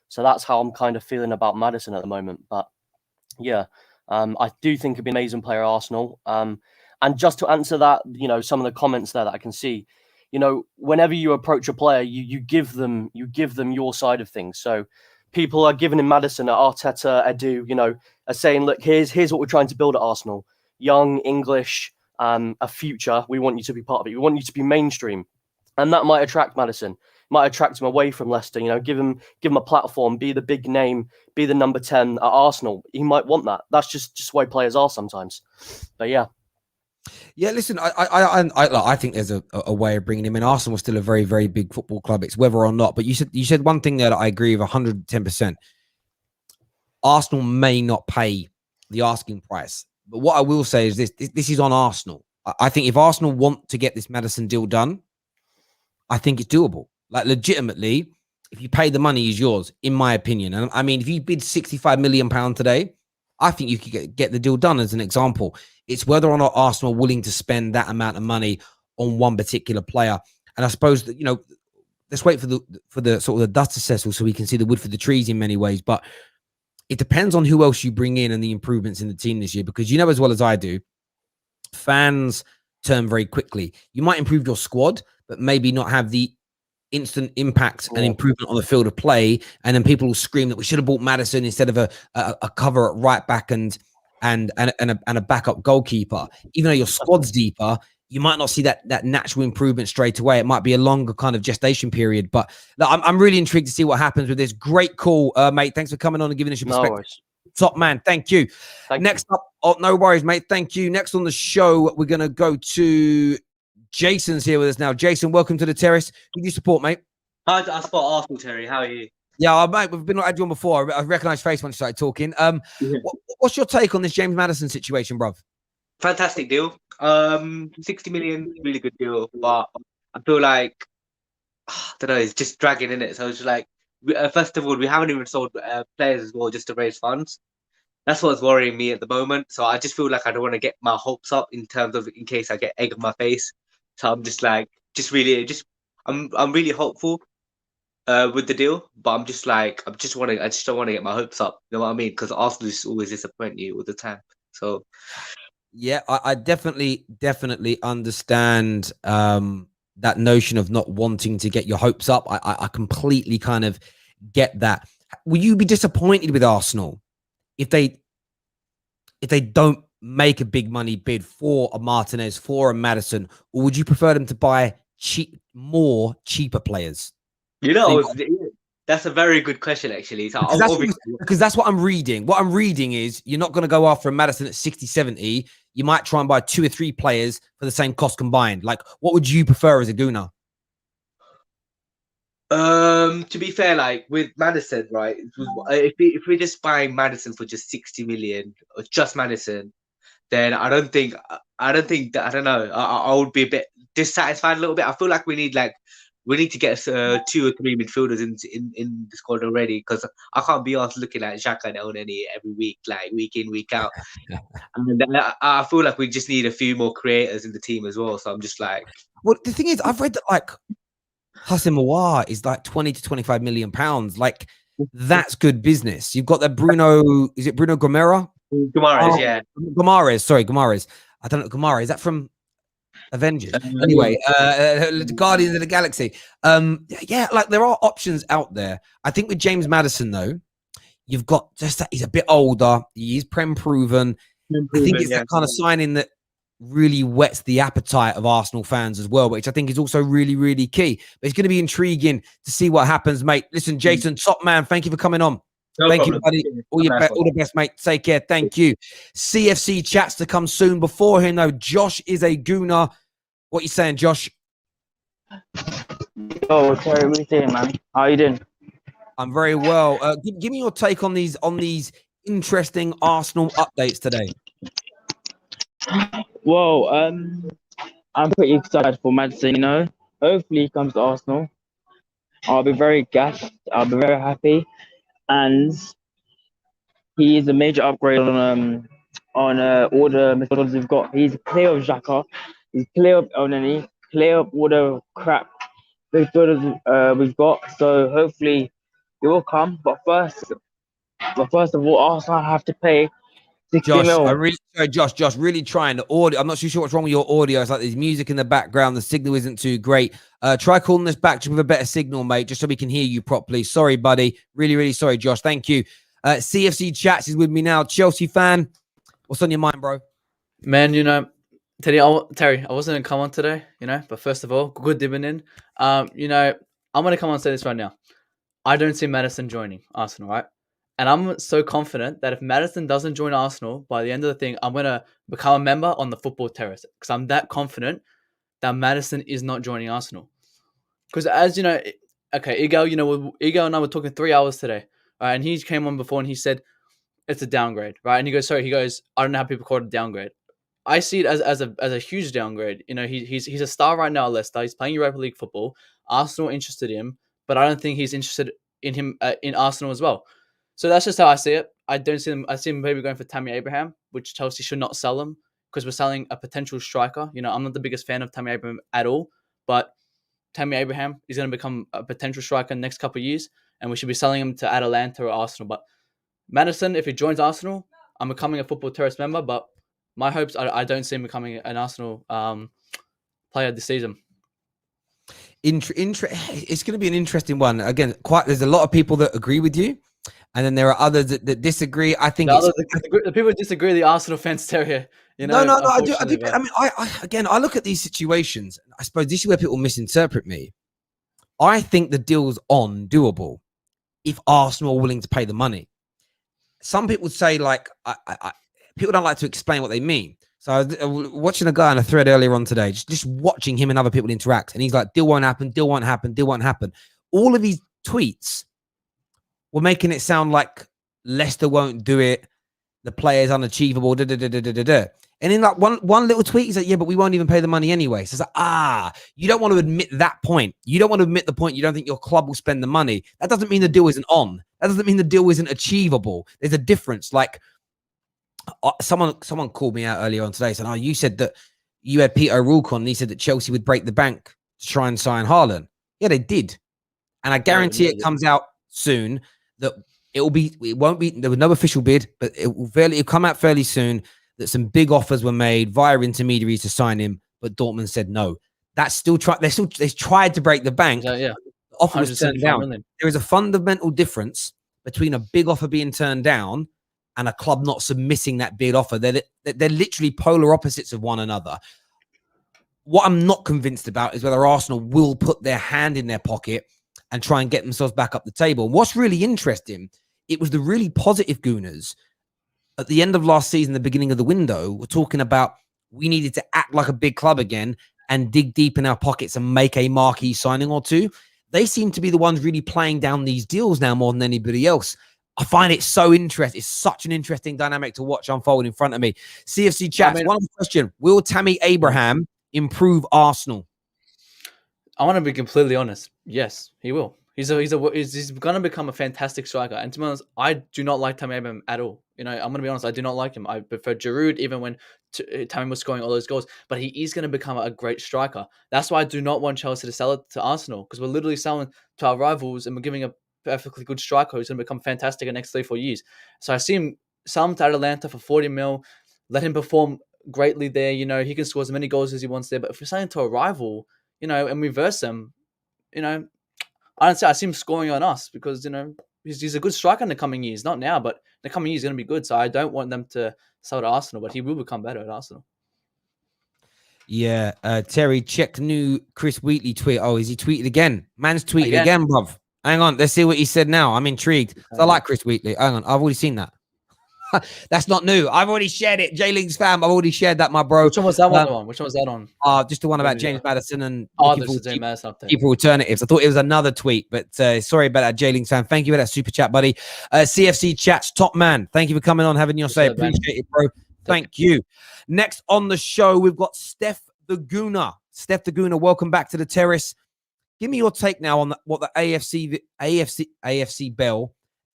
So that's how I'm kind of feeling about Maddison at the moment. But yeah, I do think he'd be an amazing player at Arsenal. And just to answer that, some of the comments there that I can see, whenever you approach a player, you give them your side of things. So people are giving him Maddison at Arteta, Edu, are saying, look, here's what we're trying to build at Arsenal. Young, English, a future. We want you to be part of it. We want you to be mainstream. And that might attract Maddison, might attract him away from Leicester, give him a platform, be the big name, be the number 10 at Arsenal. He might want that. That's just the way players are sometimes. But yeah. Yeah, listen, I think there's a way of bringing him in. Arsenal is still a very, very big football club. It's whether or not. But you said one thing there that I agree with 110%. Arsenal may not pay the asking price. But what I will say is this is on Arsenal. I think if Arsenal want to get this Maddison deal done, I think it's doable. Like, legitimately, if you pay the money, is yours, in my opinion. And I mean, if you bid £65 million today, I think you could get the deal done, as an example. It's whether or not Arsenal are willing to spend that amount of money on one particular player. And I suppose that, let's wait for the sort of the dust to settle so we can see the wood for the trees in many ways. But it depends on who else you bring in and the improvements in the team this year, because as well as I do, fans turn very quickly. You might improve your squad, but maybe not have the instant impact and improvement on the field of play. And then people will scream that we should have bought Maddison instead of a cover at right back and a backup goalkeeper. Even though your squad's deeper, you might not see that natural improvement straight away. It might be a longer kind of gestation period. But look, I'm really intrigued to see what happens with this. Great call, mate. Thanks for coming on and giving us your perspective. No Top man. Thank you. Next up, no worries, mate. Thank you. Next on the show, we're going to go to Jason's here with us now. Jason, welcome to the Terrace. Who do you support, mate? I support Arsenal, Terry. How are you? Yeah, mate, we've been had you on before. I recognise face when you started talking. What's your take on this James Maddison situation, bruv? Fantastic deal. 60 million, really good deal. But I feel like, I don't know, it's just dragging in it. So it's just like, first of all, we haven't even sold players as well just to raise funds. That's what's worrying me at the moment. So I just feel like I don't want to get my hopes up in terms of in case I get egg on my face. So I'm just like, I'm really hopeful with the deal, but I just don't want to get my hopes up. You know what I mean? Because Arsenal just always disappoint you all the time. So yeah, I definitely understand that notion of not wanting to get your hopes up. I completely kind of get that. Will you be disappointed with Arsenal if they don't make a big money bid for a Martinez, for a Maddison, or would you prefer them to buy cheaper players? That's a very good question, actually. So because that's what I'm reading. What I'm reading is you're not going to go after a Maddison at 60, 70. You might try and buy 2 or 3 players for the same cost combined. Like, what would you prefer as a Gooner? To be fair, like with Maddison, right? If we're just buying Maddison for just 60 million, or just Maddison, then I don't know. I would be a bit dissatisfied a little bit. I feel like we need to get 2 or 3 midfielders in the squad already, because I can't be asked looking at Xhaka and Elneny every week, like week in, week out. And I feel like we just need a few more creators in the team as well. So I'm just like, well, the thing is, I've read that like Hassan Mawar is like 20 to 25 million pounds. Like, that's good business. You've got that Bruno. Is it Bruno Guimaraes? Yeah. Guimaraes. Sorry, Guimaraes. I don't know. Guimaraes. Is that from Avengers? Anyway, Guardians of the Galaxy. Yeah, like there are options out there. I think with James Maddison, though, you've got just that he's a bit older. He is prem proven. I think it's that kind of signing that really whets the appetite of Arsenal fans as well, which I think is also really, really key. But it's going to be intriguing to see what happens, mate. Listen, Jason, top man, thank you for coming on. No Thank you, problem. buddy. All the best, mate. Take care. Thank you. CFC chats to come soon. Before him, though, Josh is a gooner. What you saying, Josh? Oh, Terry, what are you saying, man? How you doing? I'm very well. Give me your take on these interesting Arsenal updates today. Well, I'm pretty excited for Maddison, you know. Hopefully he comes to Arsenal. I'll be very gassed. I'll be very happy. And he is a major upgrade on all the midfielders we've got. He's clear of Xhaka. He's clear of Onani. Clear of all the crap midfielders we've got. So hopefully he will come. But first of all, Arsenal have to pay 60 Josh, mil. Josh, really trying the audio. I'm not too sure what's wrong with your audio. It's like there's music in the background. The signal isn't too great. Try calling us back just with a better signal, mate, just so we can hear you properly. Sorry, buddy. Really, really sorry, Josh. Thank you. CFC Chats is with me now. Chelsea fan, what's on your mind, bro? Man, you know, Terry, I wasn't going to come on today, you know, but first of all, good dipping in. You know, I'm going to come on and say this right now. I don't see Maddison joining Arsenal, right? And I'm so confident that if Maddison doesn't join Arsenal by the end of the thing, I'm going to become a member on the football terrace because I'm that confident that Maddison is not joining Arsenal. Because as you know, okay, Igo, you know, Igo and I were talking 3 hours today, and he came on before and he said it's a downgrade, right? And he goes, I don't know how people call it a downgrade. I see it as a huge downgrade. You know, he's a star right now at Leicester. He's playing Europa League football. Arsenal interested in him, but I don't think he's interested in him in Arsenal as well. So that's just how I see it. I don't see them. I see him maybe going for Tammy Abraham, which Chelsea should not sell him because we're selling a potential striker. You know, I'm not the biggest fan of Tammy Abraham at all, but Tammy Abraham is going to become a potential striker in the next couple of years, and we should be selling him to Atalanta or Arsenal. But Maddison, if he joins Arsenal, I'm becoming a Football Terrace member, but my hopes, I don't see him becoming an Arsenal player this season. It's going to be an interesting one. Again, there's a lot of people that agree with you, and then there are others that disagree. I think the people who disagree, the Arsenal fans, Terry. You know, no, I do. I mean, I look at these situations. I suppose this is where people misinterpret me. I think the deal's doable if Arsenal are willing to pay the money. Some people say like people don't like to explain what they mean. So I was watching a guy on a thread earlier on today, just watching him and other people interact, and he's like, "Deal won't happen. Deal won't happen. Deal won't happen." All of these tweets were making it sound like Leicester won't do it. The player's unachievable. And in like one little tweet, he's like, "Yeah, but we won't even pay the money anyway." So it's like, you don't want to admit that point. You don't want to admit the point. You don't think your club will spend the money. That doesn't mean the deal isn't on. That doesn't mean the deal isn't achievable. There's a difference. Like someone called me out earlier on today saying, you said that you had Peter O'Rourke on and he said that Chelsea would break the bank to try and sign Haaland. Yeah, they did. And I guarantee it comes out soon that it won't be, there was no official bid, but it'll come out fairly soon that some big offers were made via intermediaries to sign him, but Dortmund said no. That's still they tried to break the bank. Yeah. The offer was turned down. Million. There is a fundamental difference between a big offer being turned down and a club not submitting that bid offer. They're literally polar opposites of one another. What I'm not convinced about is whether Arsenal will put their hand in their pocket and try and get themselves back up the table. What's really interesting, it was the really positive Gooners at the end of last season, the beginning of the window, were talking about we needed to act like a big club again and dig deep in our pockets and make a marquee signing or two. They seem to be the ones really playing down these deals now more than anybody else. I find it so interesting. It's such an interesting dynamic to watch unfold in front of me. CFC chats, one question. Will Tammy Abraham improve Arsenal? I want to be completely honest. Yes, he will. He's going to become a fantastic striker. And to be honest, I do not like Tammy Abraham at all. You know, I'm going to be honest. I do not like him. I prefer Giroud even when Tammy was scoring all those goals. But he is going to become a great striker. That's why I do not want Chelsea to sell it to Arsenal, because we're literally selling to our rivals and we're giving a perfectly good striker who's going to become fantastic in the next 3-4 years. So I see him sell him to Atalanta for 40 mil, let him perform greatly there. You know, he can score as many goals as he wants there. But if we're selling to a rival, you know, and reverse him, you know, I see him scoring on us because, you know, he's a good striker in the coming years. Not now, but in the coming years, he's going to be good. So I don't want them to sell to Arsenal, but he will become better at Arsenal. Yeah, Terry, check new Chris Wheatley tweet. Oh, is he tweeted again? Man's tweeted again, bruv. Hang on. Let's see what he said now. I'm intrigued. So I like Chris Wheatley. Hang on. I've already seen that. That's not new. I've already shared it. J-League's fam. I've already shared that, my bro. Which one was that one on? Which one was that on? Just the one What about did James you- Maddison and Oh, looking there's for a James Maddison update. cheaper alternatives. I thought it was another tweet, but sorry about that, J-League's fan. Thank you for that super chat, buddy. CFC chats, top man. Thank you for coming on, having your say. Appreciate it, man. Appreciate it, bro. Thank you. Next on the show, we've got Steph the Gooner. Steph the Gooner, welcome back to the Terrace. Give me your take now on what the AFC Bell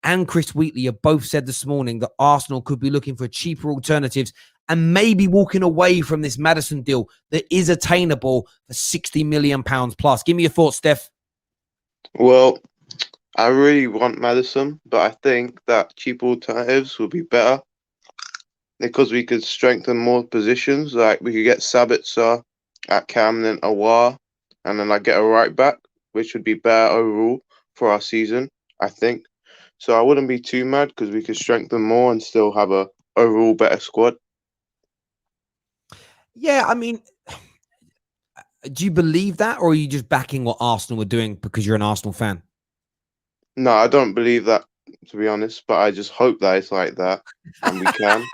and Chris Wheatley have both said this morning, that Arsenal could be looking for cheaper alternatives and maybe walking away from this Maddison deal that is attainable for £60 million plus. Give me your thoughts, Steph. Well, I really want Maddison, but I think that cheaper alternatives would be better because we could strengthen more positions. Like we could get Sabitzer at Cam, then Awar, and then get a right back, which would be better overall for our season, I think. So I wouldn't be too mad because we could strengthen more and still have a overall better squad. Yeah, I mean, do you believe that, or are you just backing what Arsenal were doing because you're an Arsenal fan? No, I don't believe that, to be honest, but I just hope that it's like that and we can.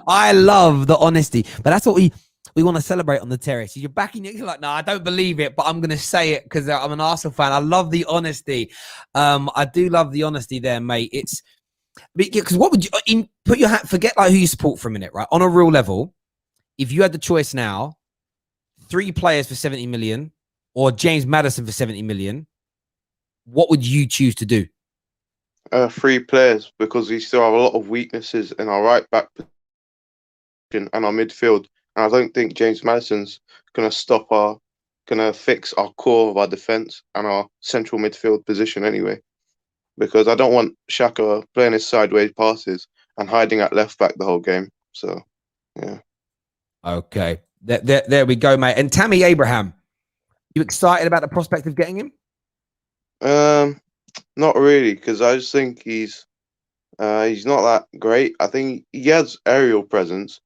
I love the honesty, but that's what we want to celebrate on the Terrace. You're backing it. You're like, no, I don't believe it, but I'm going to say it because I'm an Arsenal fan. I love the honesty. I do love the honesty there, mate. It's because what would you put your hat? Forget who you support for a minute, right? On a real level, if you had the choice now, 3 players for 70 million or James Maddison for 70 million, what would you choose to do? 3 players, because we still have a lot of weaknesses in our right back position and our midfield. And I don't think James Maddison's going to fix our core of our defence and our central midfield position anyway. Because I don't want Xhaka playing his sideways passes and hiding at left back the whole game. So, yeah. Okay. There we go, mate. And Tammy Abraham, you excited about the prospect of getting him? Not really, because I just think he's not that great. I think he has aerial presence,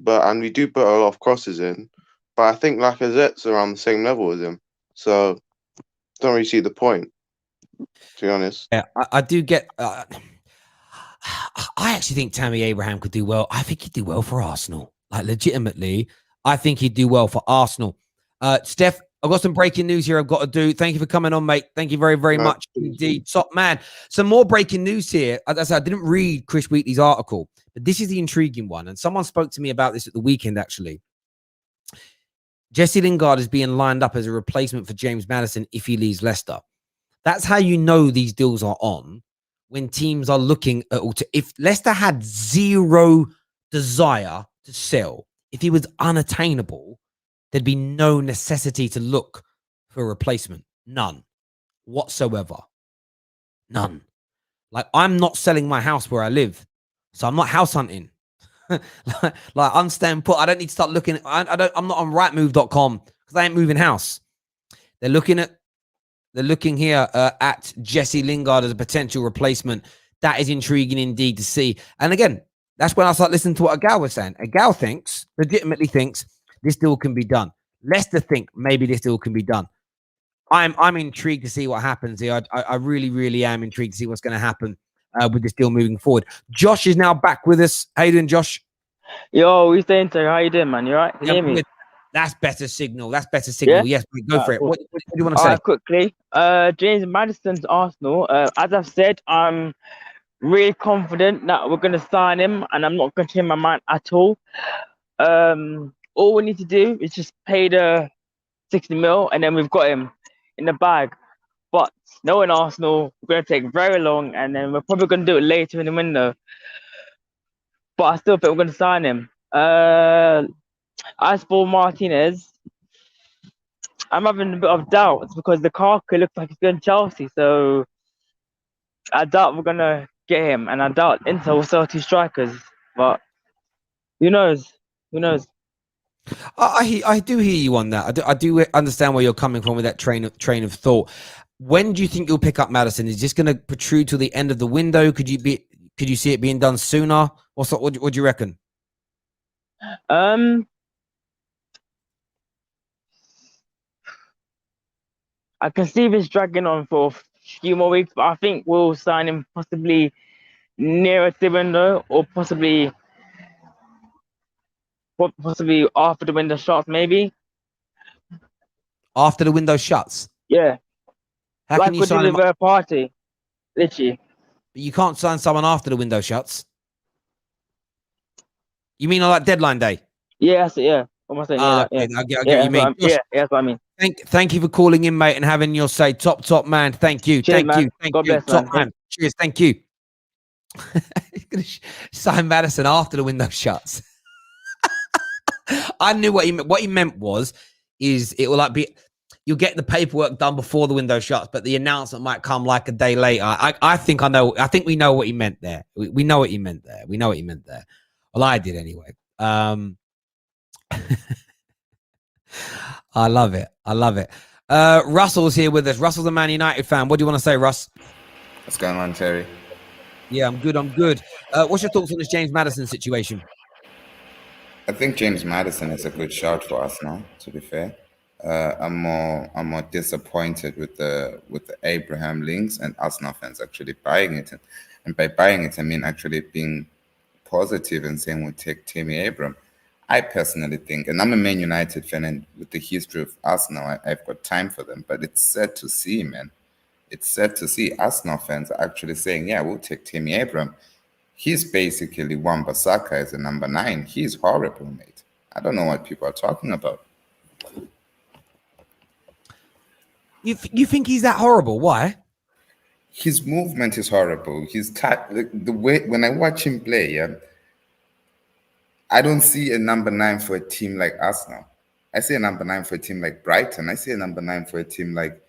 and we do put a lot of crosses in. But I think Lacazette's around the same level as him, so don't really see the point, to be honest. Yeah, I do get. I actually think Tammy Abraham could do well. I think he'd do well for Arsenal. Legitimately, I think he'd do well for Arsenal. Steph, I've got some breaking news here I've got to do. Thank you for coming on, mate. Thank you very, very much indeed. Top man. Some more breaking news here. As I said, I didn't read Chris Wheatley's article, but this is the intriguing one. And someone spoke to me about this at the weekend, actually. Jesse Lingard is being lined up as a replacement for James Maddison if he leaves Leicester. That's how you know these deals are on, when teams are looking at if Leicester had zero desire to sell, if he was unattainable, there'd be no necessity to look for a replacement. None whatsoever. None. I'm not selling my house where I live, so I'm not house hunting. I'm staying put. I don't need to start looking. I'm not on rightmove.com because I ain't moving house. They're looking here at Jesse Lingard as a potential replacement. That is intriguing indeed to see. And again, that's when I start listening to what Agal was saying. Agal legitimately thinks this deal can be done. Leicester think maybe this deal can be done. I'm intrigued to see what happens here. I really, really am intrigued to see what's going to happen with this deal moving forward. Josh is now back with us. How you doing, Josh? Yo, we staying there. How you doing, man? You all right? Can you hear me? That's better signal. Yeah? Yes, go for it. Cool. What do you want to say? Quickly. James Maddison's Arsenal. As I've said, I'm really confident that we're going to sign him, and I'm not going to change my mind at all. All we need to do is just pay the 60 mil, and then we've got him in the bag. But knowing Arsenal, we're going to take very long, and then we're probably going to do it later in the window. But I still think we're going to sign him. As for Martinez, I'm having a bit of doubts because the Lukaku looks like he's going to Chelsea. So I doubt we're going to get him, and I doubt Inter will sell 2 strikers. But who knows? Who knows? I do hear you on that. I do understand where you're coming from with that train of thought. When do you think you'll pick up Maddison? Is this going to protrude to the end of the window? Could you see it being done sooner? What do you reckon? I can see this dragging on for a few more weeks, but I think we'll sign him possibly nearer to the window, or possibly after the window shuts, maybe. After the window shuts? Yeah, How like can you we did sign him? with a party, literally. You can't sign someone after the window shuts. You mean on like deadline day? Yeah, that's it. Yeah, what am I saying? Yeah, Okay, I get what yeah, you mean. Josh, yeah, that's what I mean. thank you for calling in, mate, and having your say. Top man. Thank you. Cheers, Thank man. you. Thank God you. bless, Top man. man. Cheers. Thank you. Sign Maddison after the window shuts. I knew what he meant. What he meant is it will like be, you'll get the paperwork done before the window shuts, but the announcement might come like a day later. I think we know what he meant there. We know what he meant there. We know what he meant there. Well, I did anyway. I love it. I love it. Russell's here with us. Russell's a Man United fan. What do you want to say, Russ? What's going on, Terry? Yeah, I'm good. I'm good. What's your thoughts on this James Maddison situation? I think James Maddison is a good shout for us now, to be fair. I'm more disappointed with the Abraham links and Arsenal fans actually buying it. And by buying it, I mean actually being positive and saying we'll take Tammy Abraham. I personally think, and I'm a Man United fan, and with the history of Arsenal, I've got time for them. But it's sad to see, man. It's sad to see Arsenal fans are actually saying, yeah, we'll take Tammy Abraham. He's basically Wan-Bissaka as a number 9. He's horrible, mate. I don't know what people are talking about. You think he's that horrible? Why? His movement is horrible. His the way when I watch him play, yeah, I don't see a number 9 for a team like Arsenal. I see a number 9 for a team like Brighton. I see a number 9 for a team like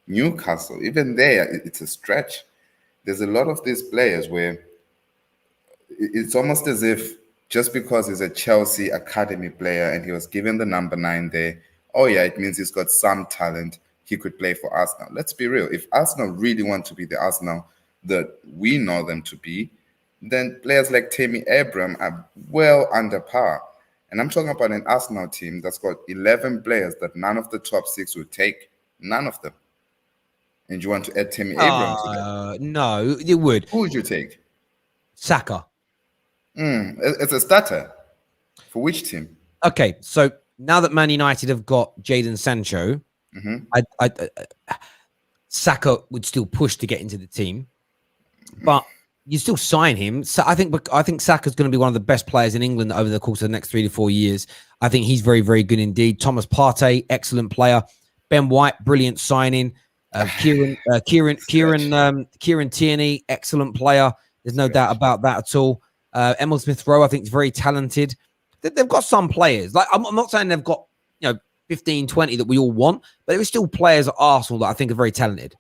Newcastle. Even there, it's a stretch. There's a lot of these players where it's almost as if just because he's a Chelsea academy player and he was given the number 9 there, oh yeah, it means he's got some talent. He could play for Arsenal. Let's be real. If Arsenal really want to be the Arsenal that we know them to be, then players like Tammy Abraham are well under par. And I'm talking about an Arsenal team that's got 11 players that none of the top 6 would take. None of them. And you want to add Tammy Abraham to that? No, you would. Who would you take? Saka. It's a starter. For which team? Okay, so now that Man United have got Jadon Sancho, Saka would still push to get into the team, but you still sign him. So I think Saka's going to be one of the best players in England over the course of the next 3 to 4 years. I think he's very, very good indeed. Thomas Partey, excellent player. Ben White, brilliant signing. Kieran Tierney, excellent player. There's no doubt about that at all. Emil Smith-Rowe, I think, is very talented. They've got some players. Like I'm not saying they've got 15, 20 that we all want, but there are still players at Arsenal that I think are very talented.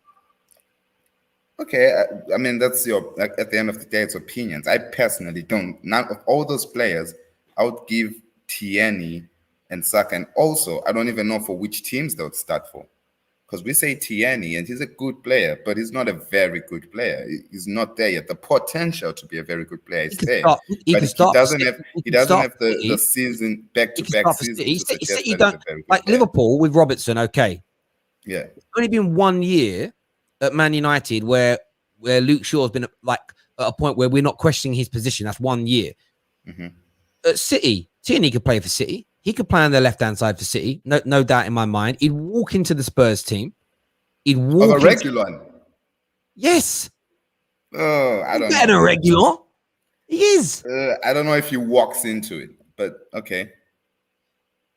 Okay, I mean, that's at the end of the day, it's opinions. I personally don't. None of all those players, I would give Tierney and Saka. And also, I don't even know for which teams they would start for. Because we say Tierney, and he's a good player, but he's not a very good player. He's not there yet. The potential to be a very good player is there. But he doesn't have the season, back-to-back season. Like Liverpool with Robertson, okay. Yeah. It's only been 1 year at Man United where Luke Shaw's been like at a point where we're not questioning his position. That's 1 year. At City, Tierney could play for City. He could play on the left-hand side for City. No doubt in my mind. He'd walk into the Spurs team. He'd walk a regular. Yes. Oh, I don't know. Better regular. He is. I don't know if he walks into it, but okay.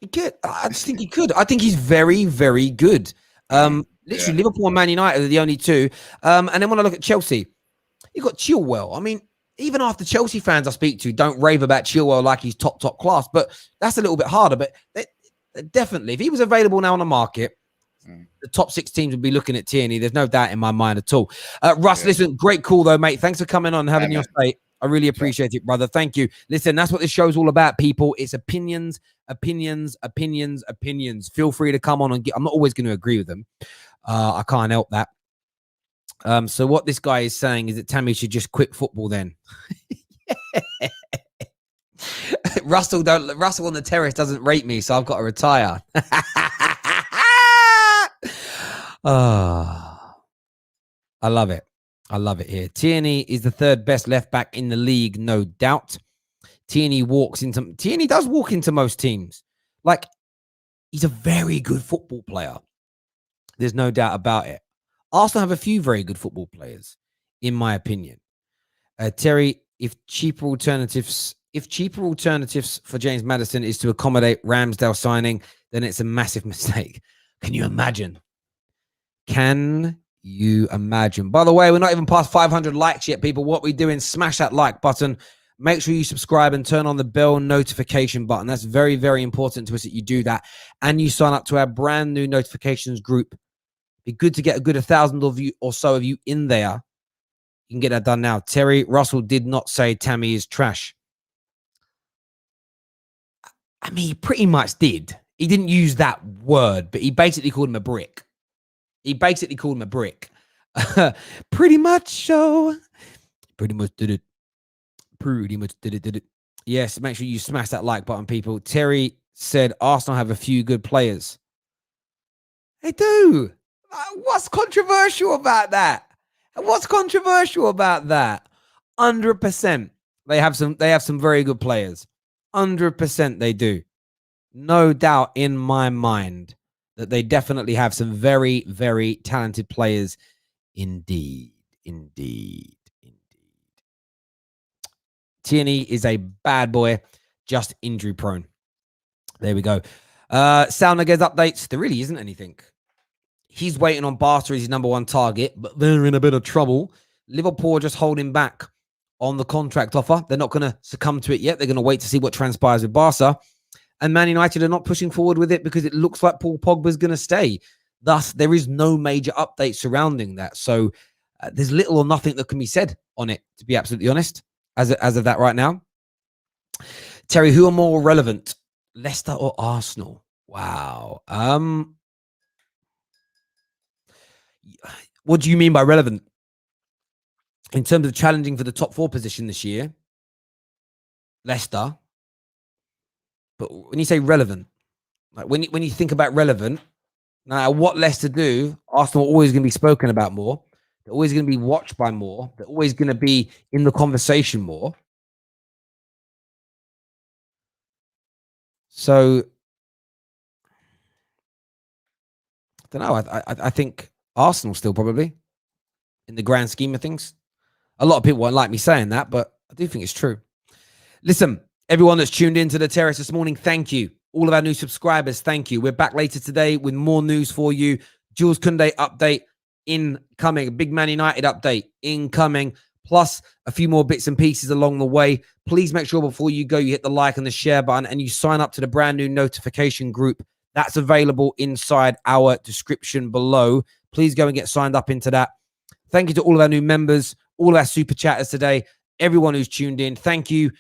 He could. I just think he could. I think he's very, very good. Literally, Liverpool and Man United are the only two. And then when I look at Chelsea, you've got Chilwell. I mean, even after Chelsea fans I speak to don't rave about Chilwell like he's top class, but that's a little bit harder. But definitely, if he was available now on the market, the top 6 teams would be looking at Tierney. There's no doubt in my mind at all. Russ, listen, great call though, mate. Thanks for coming on and having your say. I really appreciate it, brother. Thank you. Listen, that's what this show's all about, people. It's opinions. Feel free to come on and I'm not always going to agree with them. I can't help that. So what this guy is saying is that Tammy should just quit football then. Russell on the terrace doesn't rate me, so I've got to retire. Ah, I love it. I love it here. Tierney is the third best left back in the league, no doubt. Tierney does walk into most teams. Like, he's a very good football player. There's no doubt about it. Arsenal have a few very good football players, in my opinion. Terry, if cheaper alternatives for James Maddison is to accommodate Ramsdale signing, then it's a massive mistake. Can you imagine? Can you imagine? By the way, we're not even past 500 likes yet, people. What we doing? Smash that like button. Make sure you subscribe and turn on the bell notification button. That's very, very important to us that you do that. And you sign up to our brand new notifications group. Be good to get a good 1,000 of you or so of you in there. You can get that done now. Terry Russell did not say Tammy is trash. I mean, he pretty much did. He didn't use that word, but he basically called him a brick. Pretty much so. Pretty much did it. Yes, make sure you smash that like button, people. Terry said Arsenal have a few good players. They do. What's controversial about that? 100%. They have some very good players. 100% they do. No doubt in my mind that they definitely have some very, very talented players indeed. Tierney is a bad boy, just injury prone. There we go. Sal Niguez updates. There really isn't anything. He's waiting on Barca as his number one target, but they're in a bit of trouble. Liverpool are just holding back on the contract offer. They're not going to succumb to it yet. They're going to wait to see what transpires with Barca. And Man United are not pushing forward with it because it looks like Paul Pogba's going to stay. Thus, there is no major update surrounding that. So there's little or nothing that can be said on it, to be absolutely honest, as of that right now. Terry, who are more relevant, Leicester or Arsenal? Wow. What do you mean by relevant? In terms of challenging for the top 4 position this year, Leicester. But when you say relevant, like when you think about relevant, no matter what Leicester do, Arsenal are always going to be spoken about more. They're always going to be watched by more. They're always going to be in the conversation more. So, I don't know. I think Arsenal still probably in the grand scheme of things. A lot of people won't like me saying that, but I do think it's true. Listen, everyone that's tuned into the Terrace this morning, thank you. All of our new subscribers, thank you. We're back later today with more news for you. Jules Kounde update incoming. A big Man United update incoming. Plus a few more bits and pieces along the way. Please make sure before you go, you hit the like and the share button and you sign up to the brand new notification group. That's available inside our description below. Please go and get signed up into that. Thank you to all of our new members, all of our super chatters today, everyone who's tuned in. Thank you.